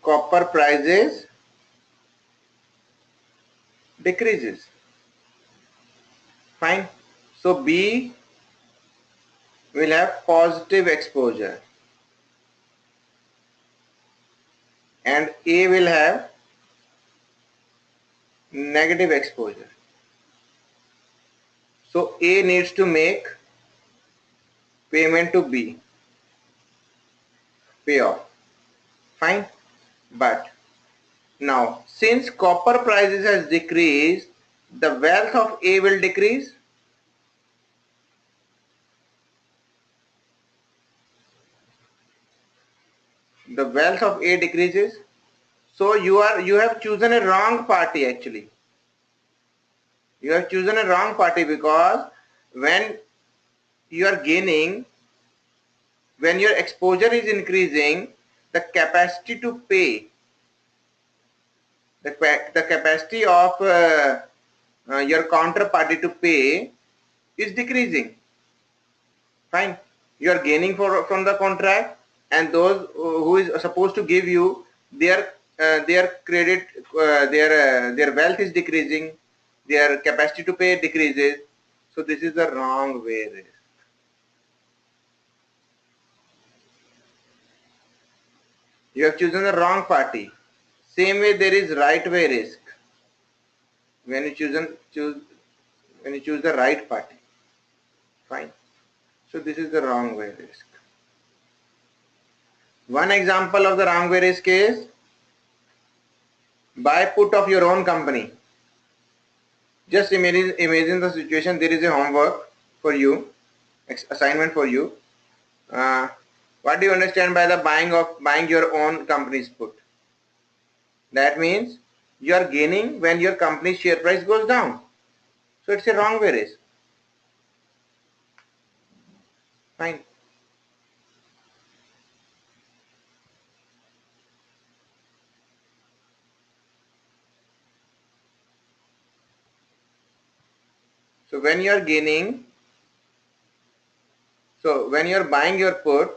copper prices decreases. Fine. So B will have positive exposure and A will have negative exposure. So A needs to make payment to B, payoff. Fine. But now, since copper prices has decreased, the wealth of A will decrease. The wealth of A decreases. So you have chosen a wrong party actually. You have chosen a wrong party because when you are gaining, when your exposure is increasing, the capacity to pay, the capacity of your counterparty to pay is decreasing. Fine. You are gaining from the contract, and those who is supposed to give you their credit, their wealth is decreasing, their capacity to pay decreases. So this is the wrong way. You have chosen the wrong party. Same way there is right way risk. When you choose the right party. Fine. So this is the wrong way risk. One example of the wrong way risk is buy put of your own company. Just imagine the situation. There is a homework for you, assignment for you. What do you understand by the buying your own company's put? That means you are gaining when your company's share price goes down. So it's a wrong way risk. Fine. So when you are gaining, so when you are buying your put,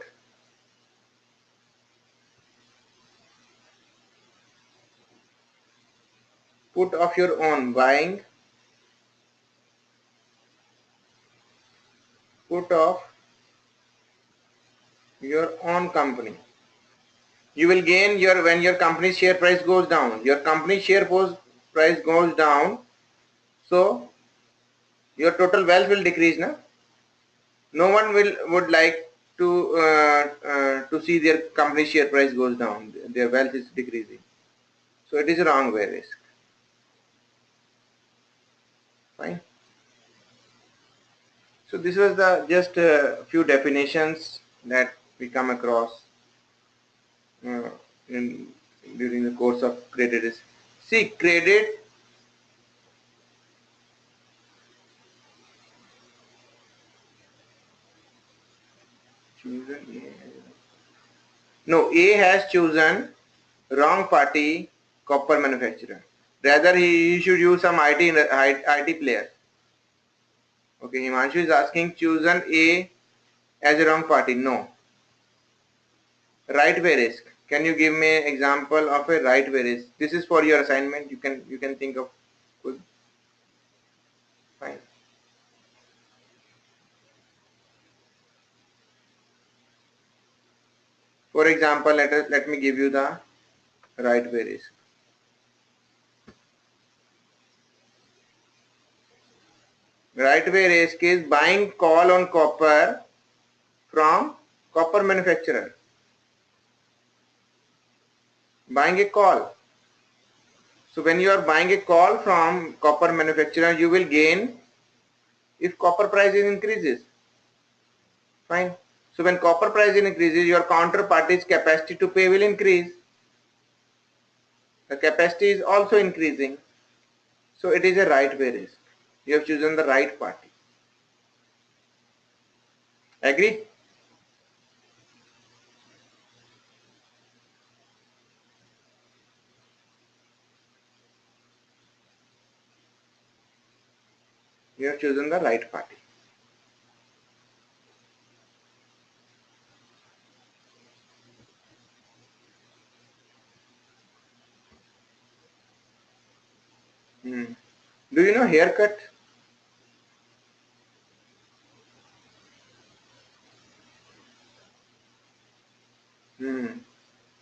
put of your own, buying put of your own company, you will gain when your company's share price goes down. Your company's share price goes down, so your total wealth will decrease. No one would like to see their company share price goes down. Their wealth is decreasing. So it is a wrong way risk. Fine. So this was the just a few definitions that we come across during the course of credit risk. See, credit. No, A has chosen wrong party, copper manufacturer. Rather, he should use some IT player. Okay, Himanshu is asking chosen A as a wrong party. No. Right way risk. Can you give me an example of a right way risk? This is for your assignment. You can think of good. Fine. For example, let me give you the right way risk. Right way risk is buying call on copper from copper manufacturer. Buying a call. So when you are buying a call from copper manufacturer, you will gain if copper price increases. Fine. So when copper price increases, your counterparty's capacity to pay will increase. The capacity is also increasing. So it is a right way risk. You have chosen the right party. Agree? You have chosen the right party. Do you know haircut?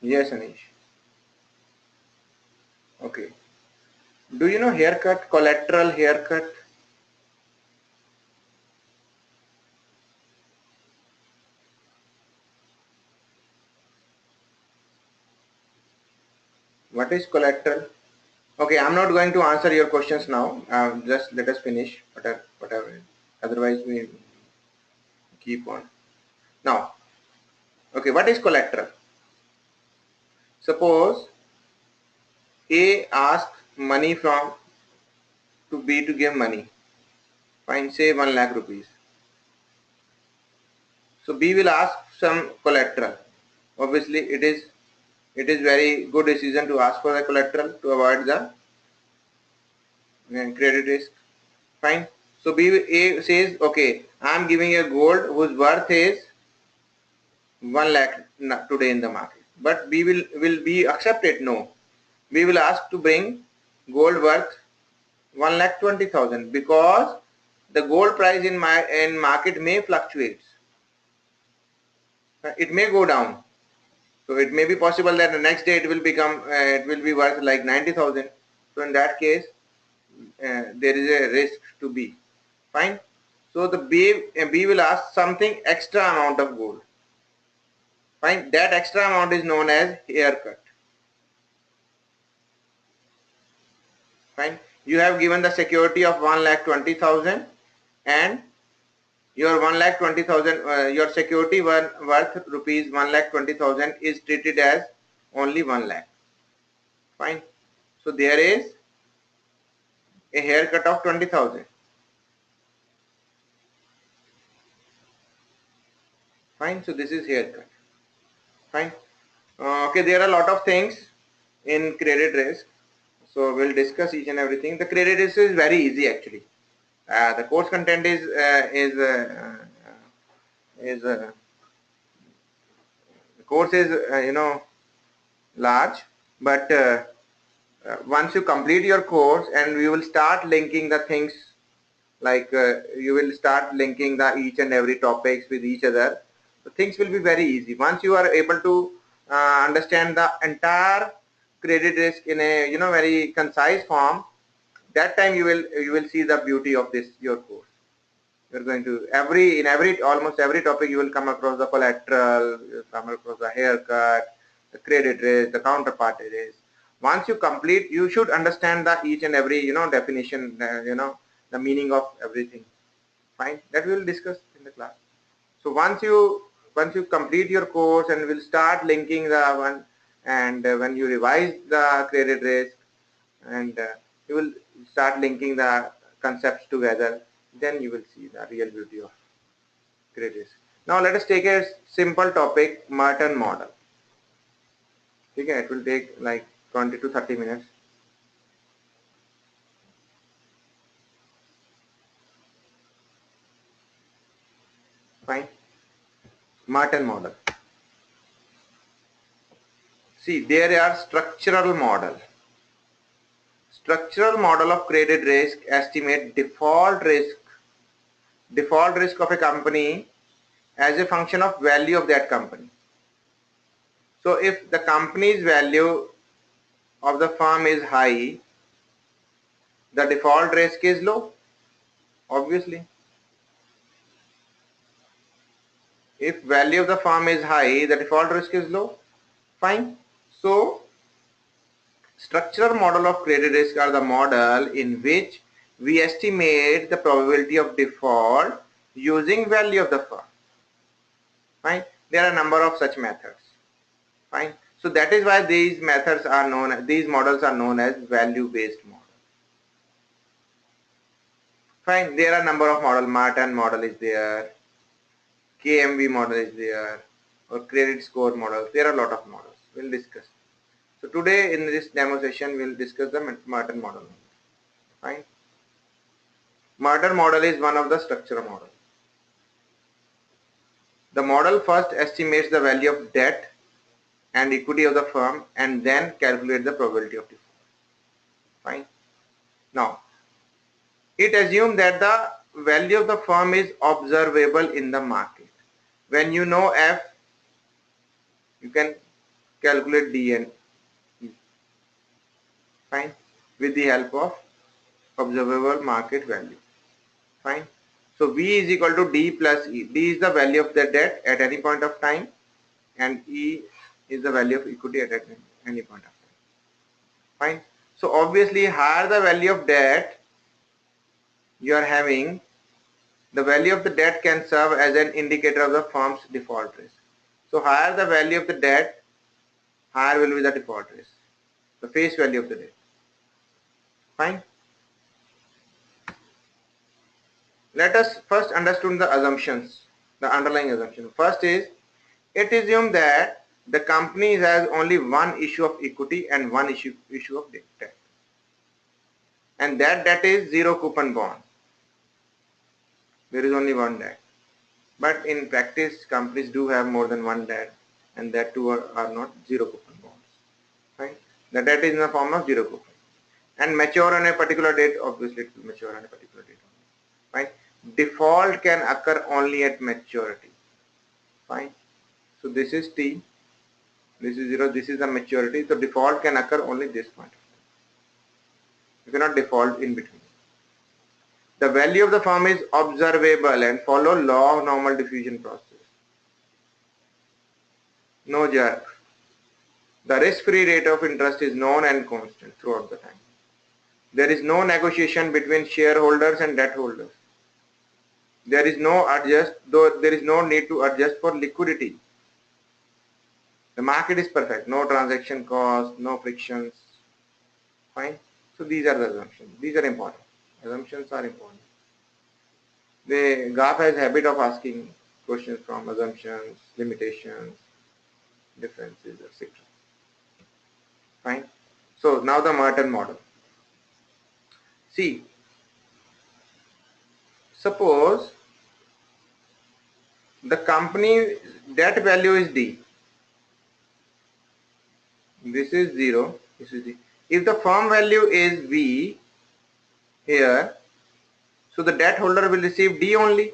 Yes, Anish. Okay. Do you know haircut? Collateral haircut? What is collateral? Okay, I'm not going to answer your questions now. Just let us finish whatever. Otherwise, we keep on. Now, okay, what is collateral? Suppose A asks money from to B to give money. Fine, say 1 lakh rupees. So B will ask some collateral. Obviously, it is very good decision to ask for the collateral to avoid the credit risk. Fine. So A says, okay, I am giving a gold whose worth is 1 lakh today in the market. But B will be accepted? No. We will ask to bring gold worth 1,20,000 because the gold price in market may fluctuates. It may go down. So it may be possible that the next day it will be worth like 90,000. So in that case, there is a risk to B. Fine. So the B will ask something extra amount of gold. Fine. That extra amount is known as haircut. Fine. You have given the security of 1,20,000 and your 1,20,000 your security worth rupees 1,20,000 is treated as only 1 lakh. Fine. So there is a haircut of 20,000. Fine. So this is haircut. Fine. Okay, there are a lot of things in credit risk. So we'll discuss each and everything. The credit risk is very easy actually. The course content is the course is large, but once you complete your course and we will start linking the things, like you will start linking the each and every topics with each other, the things will be very easy. Once you are able to understand the entire credit risk in a very concise form, that time you will see the beauty of this your course. You're going to almost every topic you will come across the collateral, you come across the haircut, the credit risk, the counterparty risk. Once you complete, you should understand the each and every definition, the meaning of everything. Fine, that we will discuss in the class. So once you complete your course and will start linking the one, and when you revise the credit risk and you will start linking the concepts together, then you will see the real beauty of credit risk. Now let us take a simple topic, Merton model. Okay, it will take like 20 to 30 minutes. Fine. Merton model. See, there are structural model. Structural model of credit risk estimate default risk of a company as a function of value of that company. So if the company's value of the firm is high, the default risk is low, obviously. If value of the firm is high, the default risk is low. Fine. So structural model of credit risk are the model in which we estimate the probability of default using value of the firm. Fine. There are a number of such methods. Fine. So that is why these models are known as value-based model. Fine. There are a number of models. Merton model is there. KMV model is there. Or credit score models. There are a lot of models. We'll discuss. So today in this demo session, we'll discuss the Merton model. Fine. Merton model is one of the structural models. The model first estimates the value of debt and equity of the firm and then calculate the probability of default. Fine. Now, it assumes that the value of the firm is observable in the market. When you know F, you can calculate D and E. Fine. With the help of observable market value. Fine. So V is equal to D plus E. D is the value of the debt at any point of time and E is the value of equity at any point of time. Fine. So obviously higher the value of debt you are having, the value of the debt can serve as an indicator of the firm's default risk. So higher the value of the debt, higher will be the default risk, the face value of the debt. Fine. Let us first understand the assumptions, the underlying assumption. First is, it is assumed that the company has only one issue of equity and one issue of debt, and that debt is zero coupon bond. There is only one debt. But in practice, companies do have more than one debt, and that two are not zero coupon bonds. Right? The debt is in the form of zero coupon, and mature on a particular date. Obviously, it will mature on a particular date. Right? Default can occur only at maturity. Fine. So this is T. This is zero. This is the maturity. So default can occur only this point. You cannot default in between. The value of the firm is observable and follow law of normal diffusion process. No jerk. The risk-free rate of interest is known and constant throughout the time. There is no negotiation between shareholders and debt holders. There is no need to adjust for liquidity. The market is perfect. No transaction cost, no frictions. Fine. So these are the assumptions. These are important. Assumptions are important. The GAF has a habit of asking questions from assumptions, limitations, differences, etc. Fine. So now the Merton model. See, suppose the company debt value is D. This is 0. This is D. If the firm value is V here, so the debt holder will receive D only.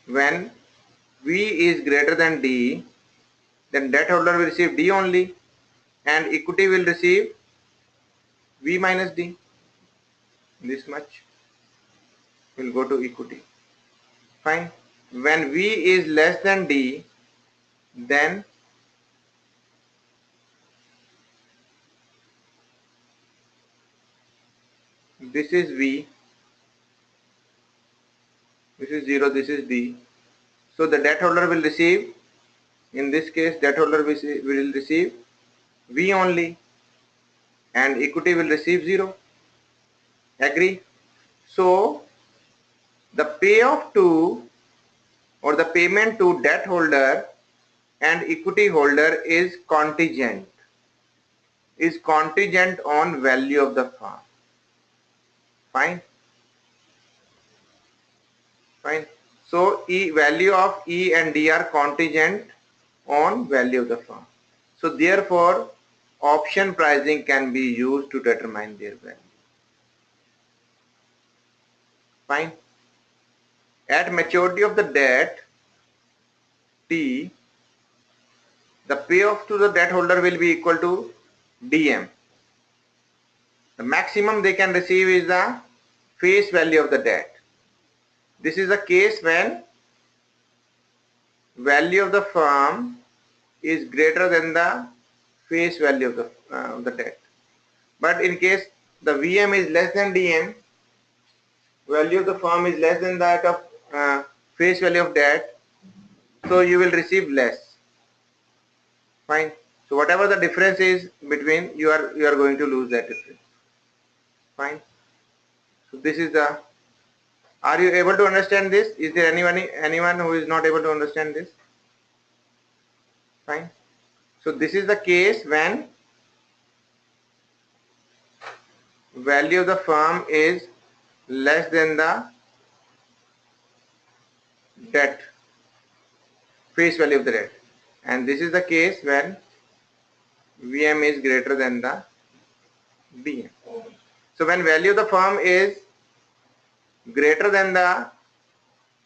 When V is greater than D, then debt holder will receive D only, and equity will receive V minus D. This much will go to equity. Fine. When V is less than D, then this is V, this is 0, this is D. So the debt holder will receive, in this case, debt holder will receive V only, and equity will receive 0. Agree? So the payoff to, or the payment to debt holder and equity holder is contingent on value of the firm. Fine. Fine. So value of E and D are contingent on value of the firm. So therefore, option pricing can be used to determine their value. Fine. At maturity of the debt T, the payoff to the debt holder will be equal to DM. The maximum they can receive is the face value of the debt. This is the case when value of the firm is greater than the face value of the debt. But in case the VM is less than DM, value of the firm is less than that of face value of debt, so you will receive less. Fine. So whatever the difference is between, you are going to lose that difference. Fine. So this is the. Are you able to understand this? Is there anyone who is not able to understand this? Fine. So this is the case when value of the firm is less than the debt, face value of the debt, and this is the case when VM is greater than the DM. So when value of the firm is greater than the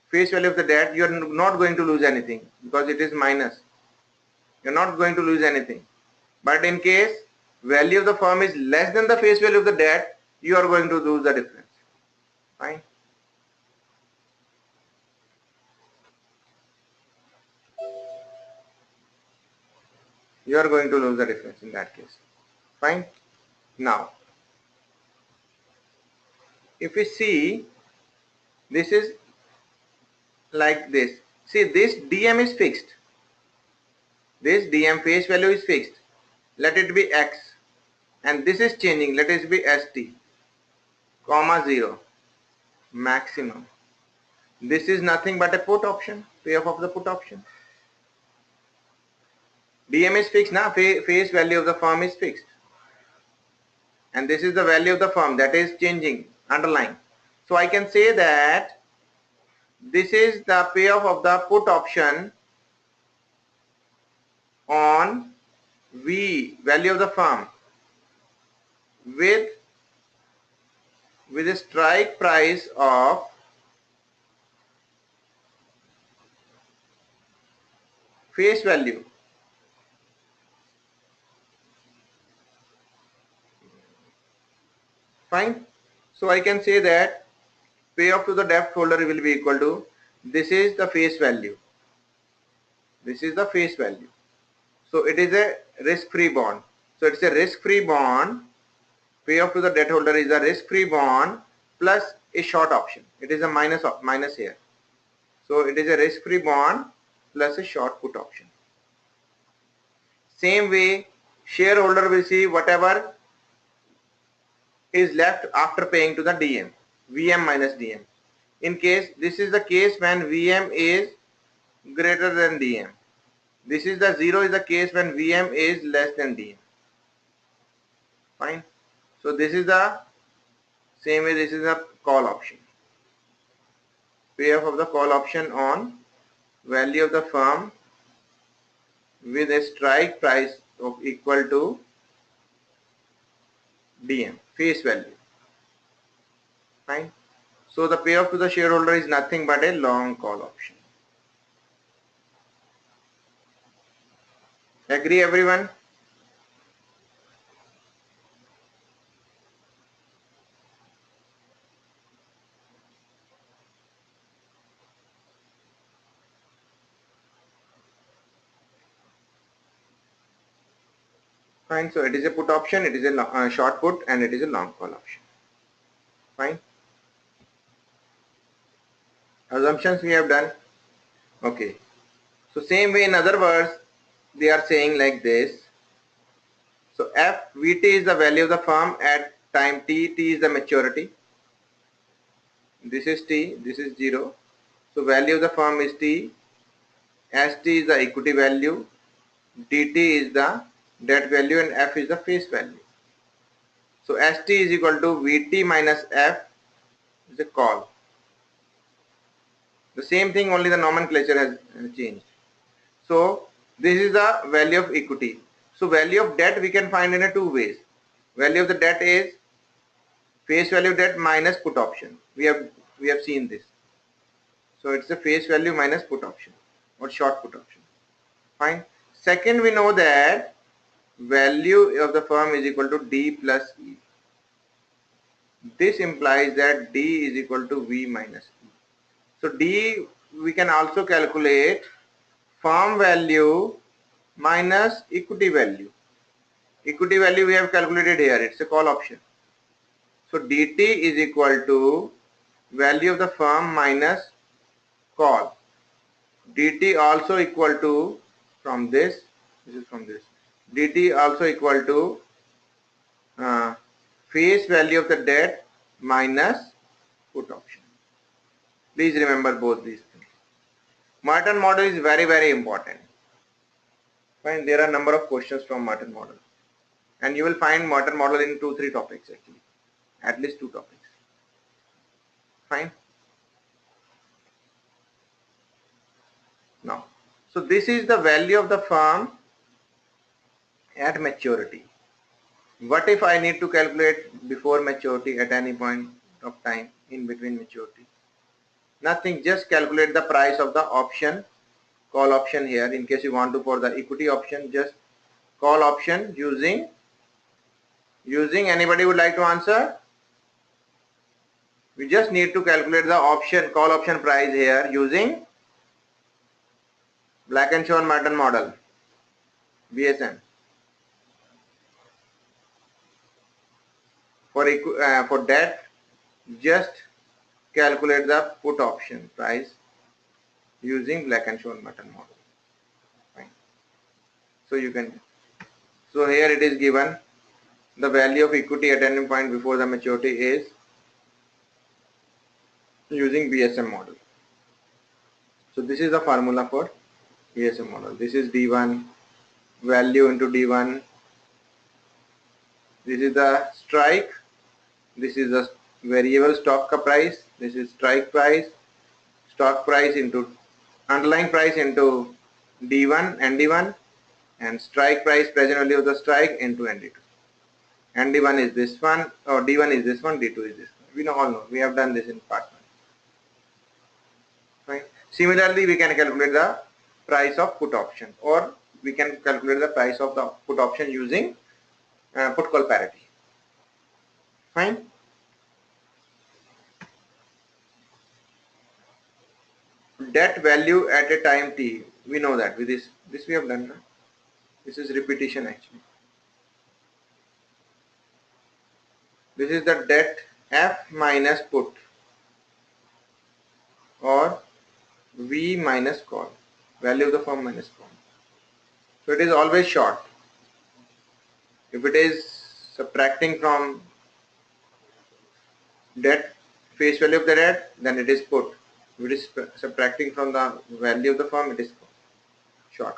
face value of the debt, you are not going to lose anything because it is minus. You are not going to lose anything. But in case value of the firm is less than the face value of the debt, you are going to lose the difference. Fine. You are going to lose the difference in that case. Fine. Now, if we see, this is like this. See, this DM is fixed. This DM face value is fixed. Let it be X. And this is changing. Let it be ST, comma 0, maximum. This is nothing but a put option, payoff of the put option. DM is fixed now, face value of the firm is fixed. And this is the value of the firm that is changing, underlying. So I can say that this is the payoff of the put option on V, value of the firm, with a strike price of face value. Fine. So I can say that payoff to the debt holder will be equal to, this is the face value. This is the face value. So it is a risk-free bond. So it's a risk-free bond. Payoff to the debt holder is a risk-free bond plus a short option. It is a minus here. So it is a risk-free bond plus a short put option. Same way, shareholder will see whatever is left after paying to the DM, VM minus DM. In case, this is the case when VM is greater than DM. This is the 0 is the case when VM is less than DM. Fine. So this is the same way, this is a call option. Payoff of the call option on value of the firm with a strike price of equal to DM, face value. Fine. So the payoff to the shareholder is nothing but a long call option. Agree everyone? Fine. So it is a put option, it is a short put, and it is a long call option. Fine. Assumptions we have done. Okay. So same way, in other words, they are saying like this. So FVT is the value of the firm at time T. T is the maturity. This is T. This is 0. So value of the firm is T. ST is the equity value. DT is the debt value, and F is the face value. So ST is equal to VT minus F is a call. The same thing, only the nomenclature has changed. So this is the value of equity. So value of debt we can find in a two ways. Value of the debt is face value debt minus put option. We have seen this. So it's the face value minus put option or short put option. Fine. Second, we know that value of the firm is equal to D plus E. This implies that D is equal to V minus E. So D we can also calculate firm value minus equity value. Equity value we have calculated here, it's a call option. So DT is equal to value of the firm minus call. DT also equal to, from this is from this, DT also equal to face value of the debt minus put option. Please remember both these things. Merton model is very, very important. Fine, there are a number of questions from Merton model. And you will find Merton model in 2-3 topics actually. At least 2 topics. Fine. Now, so this is the value of the firm at maturity. What if I need to calculate before maturity at any point of time in between maturity? Nothing, just calculate the price of the option, call option here. In case you want to for the equity option, just call option using anybody would like to answer? We just need to calculate the option, call option price here using Black and Schoen Merton model. BSM. For that, just calculate the put option price using Black-Scholes Merton model. Fine. So you can. So here it is given. The value of equity at any point before the maturity is using BSM model. So this is the formula for BSM model. This is D1 value into D1. This is the strike. This is the variable stock price. This is strike price. Stock price into underlying price into D1 ND1, and strike price present value of the strike into ND2. ND1 is this one, or D1 is this one, D2 is this one. We all know. We have done this in part 1. Right. Similarly, we can calculate the price of put option, or we can calculate the price of the put option using put call parity. Fine. Debt value at a time t. We know that with this we have done. This is repetition actually. This is the debt F minus put, or V minus call, value of the firm minus call. So it is always short. If it is subtracting from debt, face value of the debt, then it is put. If it is subtracting from the value of the firm, it is short.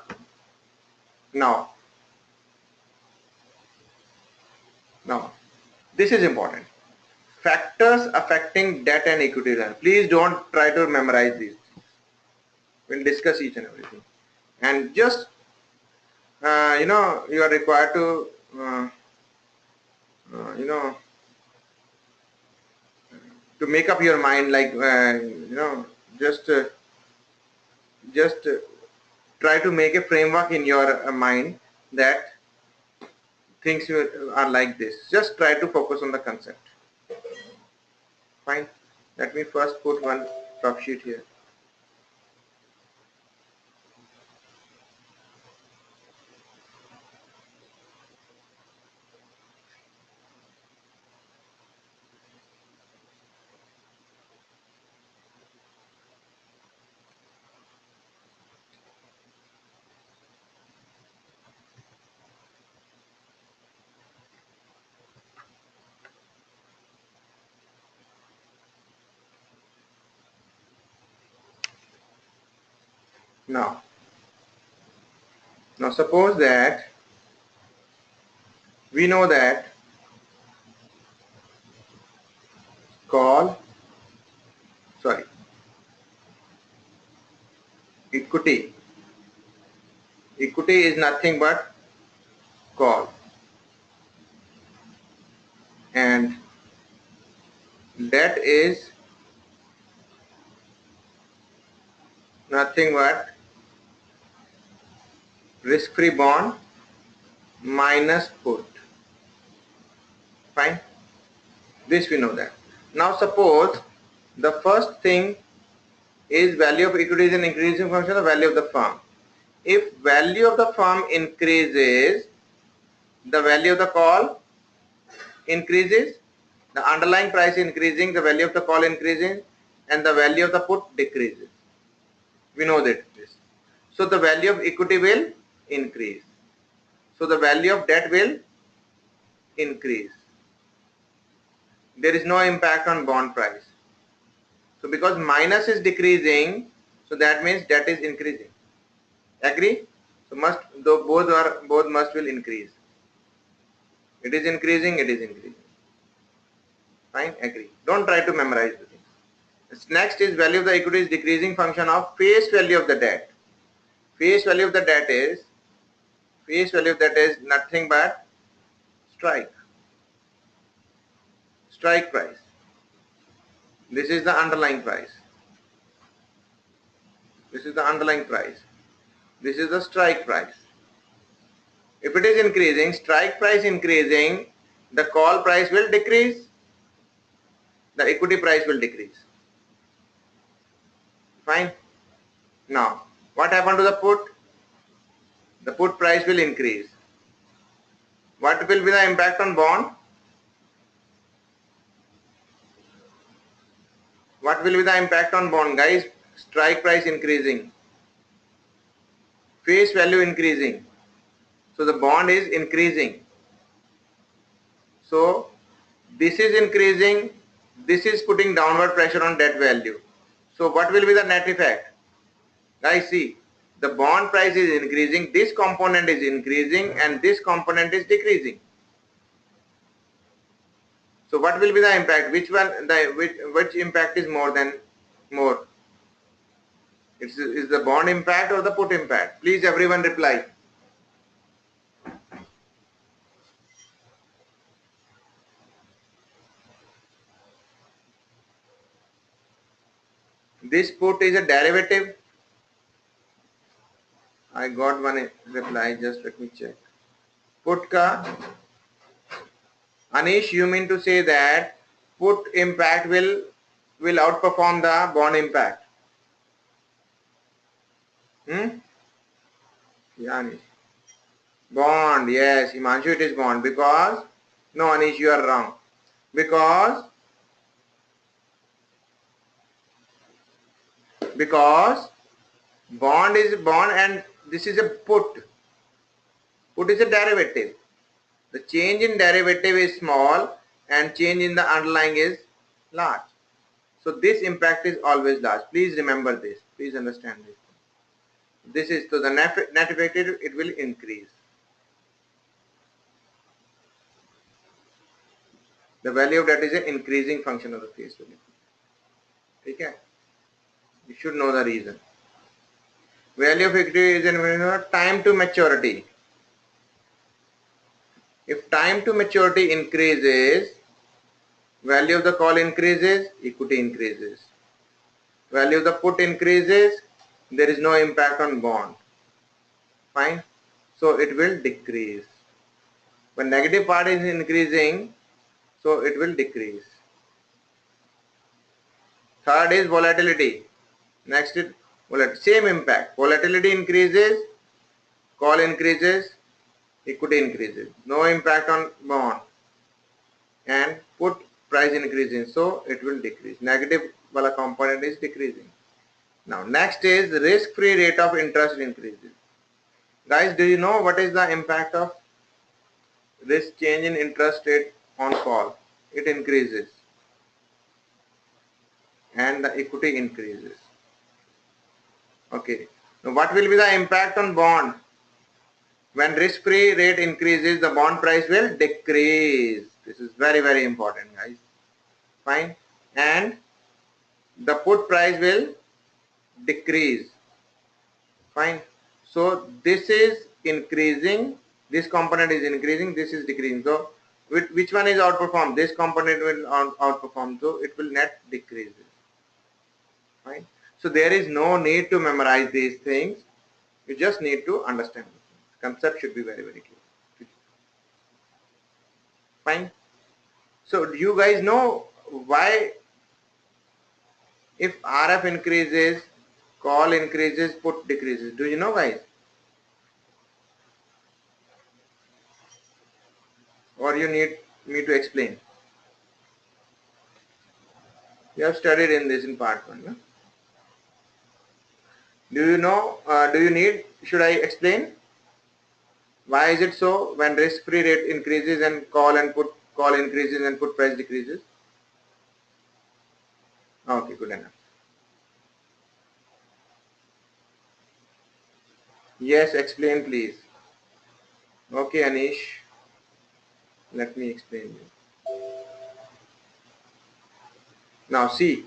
Now this is important. Factors affecting debt and equity. Please don't try to memorize these things. We'll discuss each and everything. And just you are required to to make up your mind, like just try to make a framework in your mind that things are like this. Just try to focus on the concept. Fine. Let me first put one rough sheet here. Now suppose that we know that equity is nothing but call, and debt is nothing but risk-free bond minus put. Fine. This we know that. Now suppose the first thing is value of equity is an increasing function of value of the firm. If value of the firm increases, the value of the call increases, the underlying price increasing, the value of the call increasing, and the value of the put decreases. We know that this. So the value of equity will increase. So the value of debt will increase. There is no impact on bond price. So because minus is decreasing, so that means debt is increasing. Agree? So both must will increase. It is increasing, it is increasing. Fine, agree. Don't try to memorize the things. Next is value of the equity is decreasing function of face value of the debt. Face value of the debt is nothing but strike price. This is the underlying price. This is the underlying price. This is the strike price. If it is increasing, strike price increasing, the call price will decrease, the equity price will decrease. Fine. Now, what happened to the put? the put price will increase. What will be the impact on bond? What will be the impact on bond, guys? Strike price increasing, face value increasing. So the bond is increasing. So this is increasing, this is putting downward pressure on debt value. So what will be the net effect? Guys, see, the bond price is increasing, this component is increasing, and this component is decreasing. So what will be the impact? Which one, which impact is more? Is the bond impact or the put impact? Please everyone reply. This put is a derivative. I got one reply, just let me check. Put ka, Anish, you mean to say that put impact will outperform the bond impact? Yeah, Anish. Bond, yes, Himanshu, it is bond, because, no Anish, you are wrong. Because bond is bond and this is a put. Put is a derivative. The change in derivative is small and change in the underlying is large. So this impact is always large. Please remember this. Please understand this. This is, so the net effect, it will increase. The value of that is an increasing function of the face value. Okay? You should know the reason. Value of equity is in time to maturity. If time to maturity increases, value of the call increases, equity increases. Value of the put increases, there is no impact on bond. Fine. So it will decrease. When negative part is increasing, so it will decrease. Third is volatility. Next is volatility. Same impact. Volatility increases, call increases, equity increases. No impact on bond. And put price increasing, so it will decrease. Negative wala component is decreasing. Now next is risk-free rate of interest increases. Guys, do you know what is the impact of this change in interest rate on call? It increases and the equity increases. Okay. Now what will be the impact on bond? When risk-free rate increases, the bond price will decrease. This is very, very important, guys. Fine. And the put price will decrease. Fine. So this is increasing, this component is increasing, this is decreasing. So which one is outperformed? This component will outperform, so it will net decrease. Fine. So there is no need to memorize these things. You just need to understand. The concept should be very, very clear. Fine. So do you guys know why if RF increases, call increases, put decreases? Do you know, guys? Or you need me to explain? You have studied in this in part 1. No? Do you know, should I explain? Why is it so when risk-free rate increases and call increases and put price decreases? Okay, good enough. Yes, explain please. Okay, Anish. Let me explain you. Now see,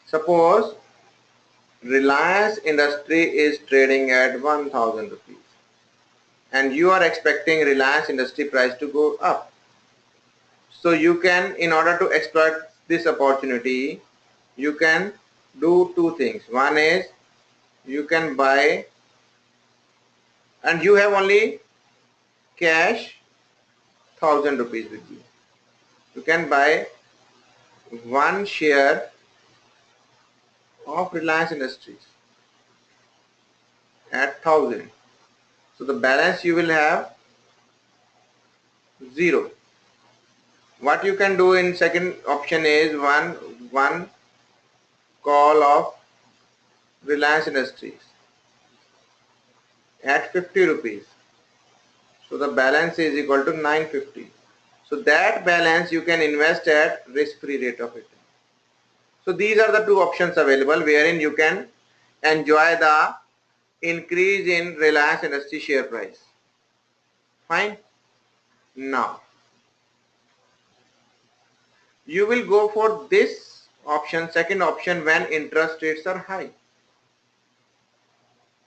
suppose Reliance Industry is trading at 1000 rupees and you are expecting Reliance Industry price to go up. So you can, in order to exploit this opportunity, you can do two things. One is you can buy, and you have only cash 1000 rupees with you. You can buy one share of Reliance Industries at 1000. So the balance you will have 0. What you can do in second option is one call of Reliance Industries at 50 rupees. So the balance is equal to 950. So that balance you can invest at risk-free rate of return. So these are the two options available wherein you can enjoy the increase in Reliance Industries share price. Fine. Now you will go for this option, second option, when interest rates are high.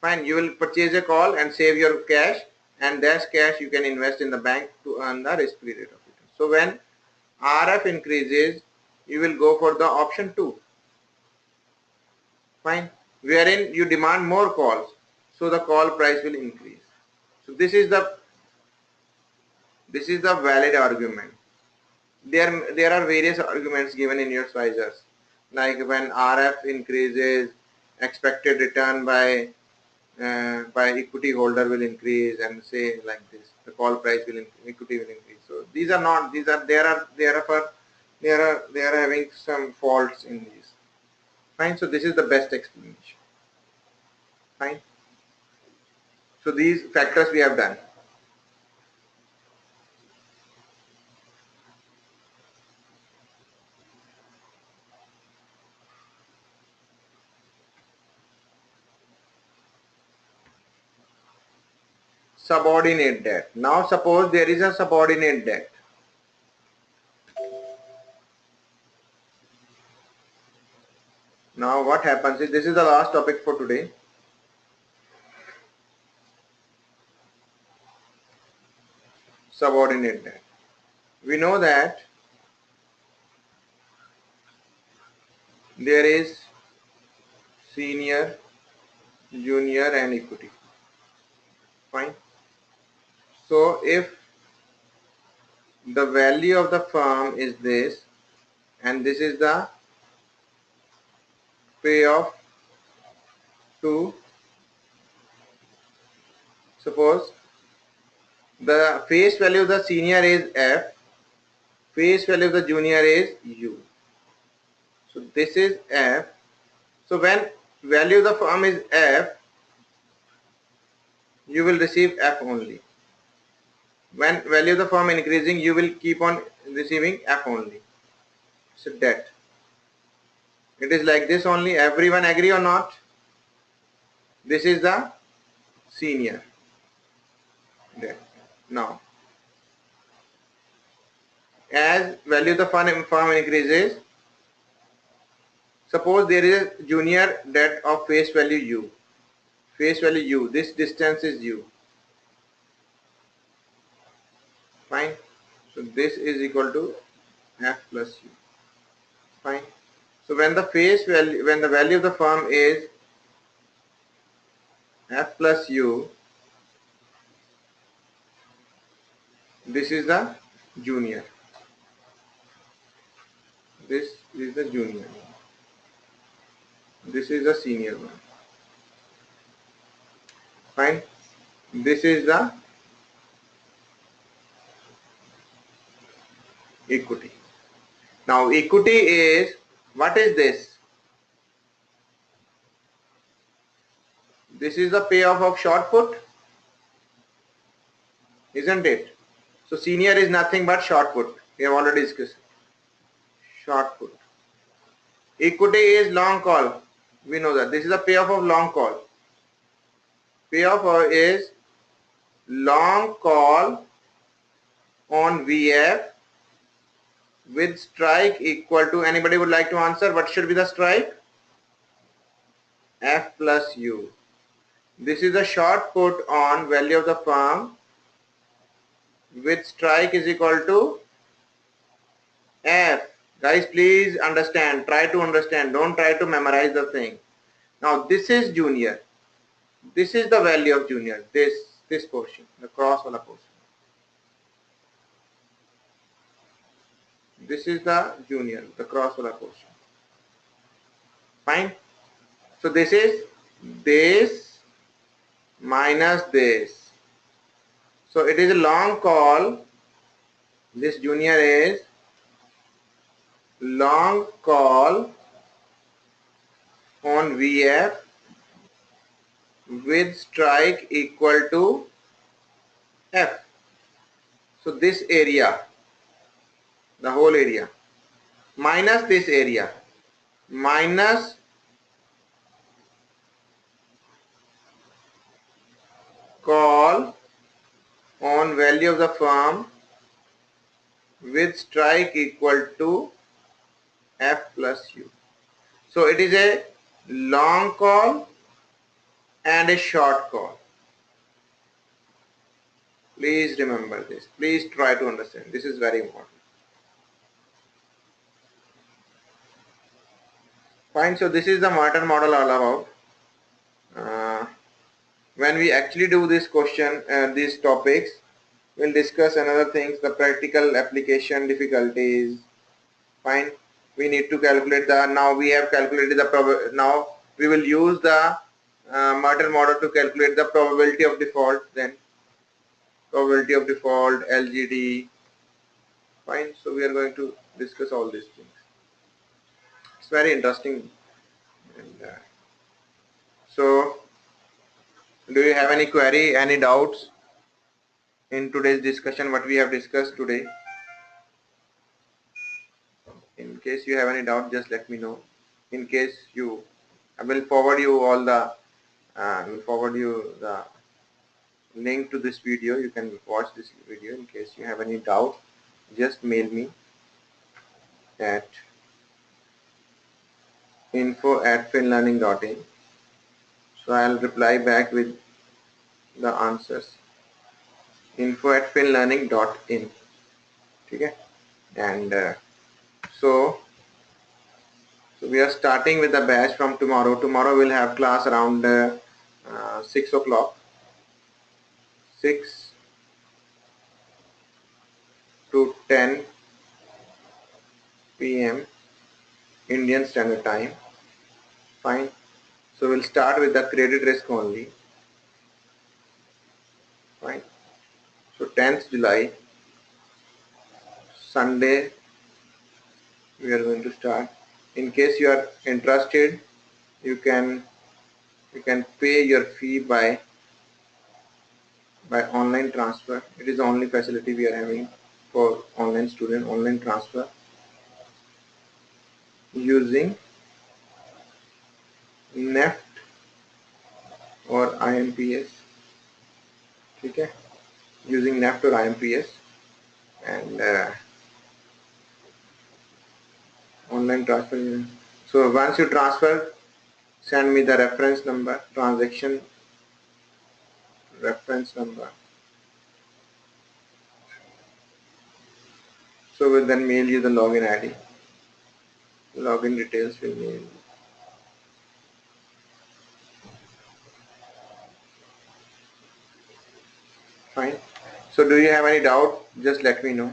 Fine, you will purchase a call and save your cash, and that cash you can invest in the bank to earn the risk-free rate of return. So when RF increases, you will go for the option 2. Fine, wherein you demand more calls, so the call price will increase. So this is the valid argument. There are various arguments given in your sizers, like when RF increases, expected return by equity holder will increase, and say like this, the call price will equity will increase. So these are not, they are having some faults in these. Fine. So this is the best explanation. Fine. So these factors we have done. Subordinate debt. Now suppose there is a subordinate debt. Now what happens is, this is the last topic for today. Subordinate debt. We know that there is senior, junior and equity. Fine. So if the value of the firm is this, and this is the payoff to, suppose the face value of the senior is F, face value of the junior is U. So this is F. So when value of the firm is F, you will receive F only. When value of the firm increasing, you will keep on receiving F only. So debt. It is like this only. Everyone agree or not? This is the senior debt. Now, as value of the firm increases, suppose there is a junior debt of face value U. Face value U. This distance is U. Fine. So this is equal to F plus U. Fine. So when the value of the firm is F plus U, this is the junior. This is the junior. This is the senior one. Fine. This is the equity. Now equity is, what is this? This is the payoff of short put, isn't it? So senior is nothing but short put. We have already discussed. Short put. Equity is long call. We know that. This is the payoff of long call. Payoff is long call on VF with strike equal to, anybody would like to answer what should be the strike? F plus U. This is the short put on value of the firm with strike is equal to F. Guys, please understand, try to understand, don't try to memorize the thing. Now this is junior. This is the value of junior, this portion, the cross wala portion. This is the junior, the cross wala portion. Fine. So this is this minus this. So it is a long call. This junior is long call on VF with strike equal to F. So this area, the whole area, minus this area, minus call on value of the firm with strike equal to F plus U. So it is a long call and a short call. Please remember this. Please try to understand. This is very important. Fine. So this is the Merton model all about. When we actually do this question, these topics, we'll discuss another things, the practical application difficulties. Fine. We need to calculate the, now we have calculated the, now we will use the Merton model to calculate the probability of default, then probability of default, LGD. Fine. So we are going to discuss all these things. It's very interesting. And, so do you have any query, any doubts in today's discussion, what we have discussed today? In case you have any doubt, just let me know. In case you, I will forward you all the, link to this video. You can watch this video. In case you have any doubt, just mail me at info@finlearning.in. So I'll reply back with the answers. info@finlearning.in. Okay, and so we are starting with the batch from tomorrow. Tomorrow we'll have class around 6 o'clock. 6 to 10 p.m. Indian Standard Time. Fine. So we'll start with the credit risk only. Fine. So 10th July, Sunday, we are going to start. In case you are interested, you can pay your fee by online transfer. It is the only facility we are having for online student, online transfer using NEFT or IMPS. Okay, using NEFT or IMPS, and online transfer. So once you transfer, send me the reference number, transaction reference number. So we'll then mail you the login ID. Login details will mail you. Fine. So do you have any doubt? Just let me know.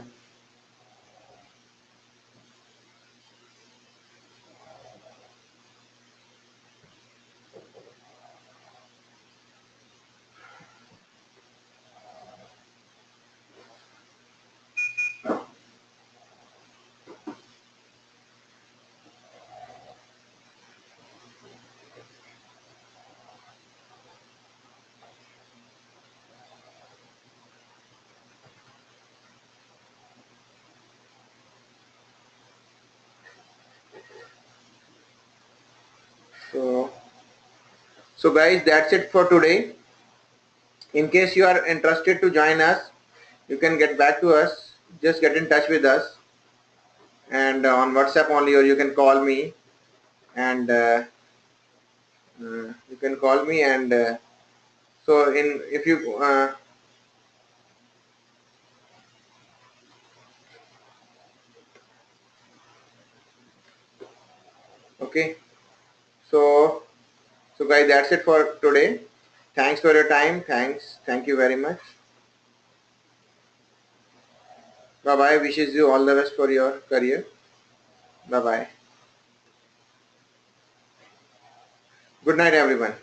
So guys, that's it for today. In case you are interested to join us, you can get back to us. Just get in touch with us, and on WhatsApp only, or you can call me, and you can call me, and so if you okay. So guys, that's it for today. Thanks for your time. Thank you very much. Bye bye. Wishes you all the best for your career. Bye bye. Good night, everyone.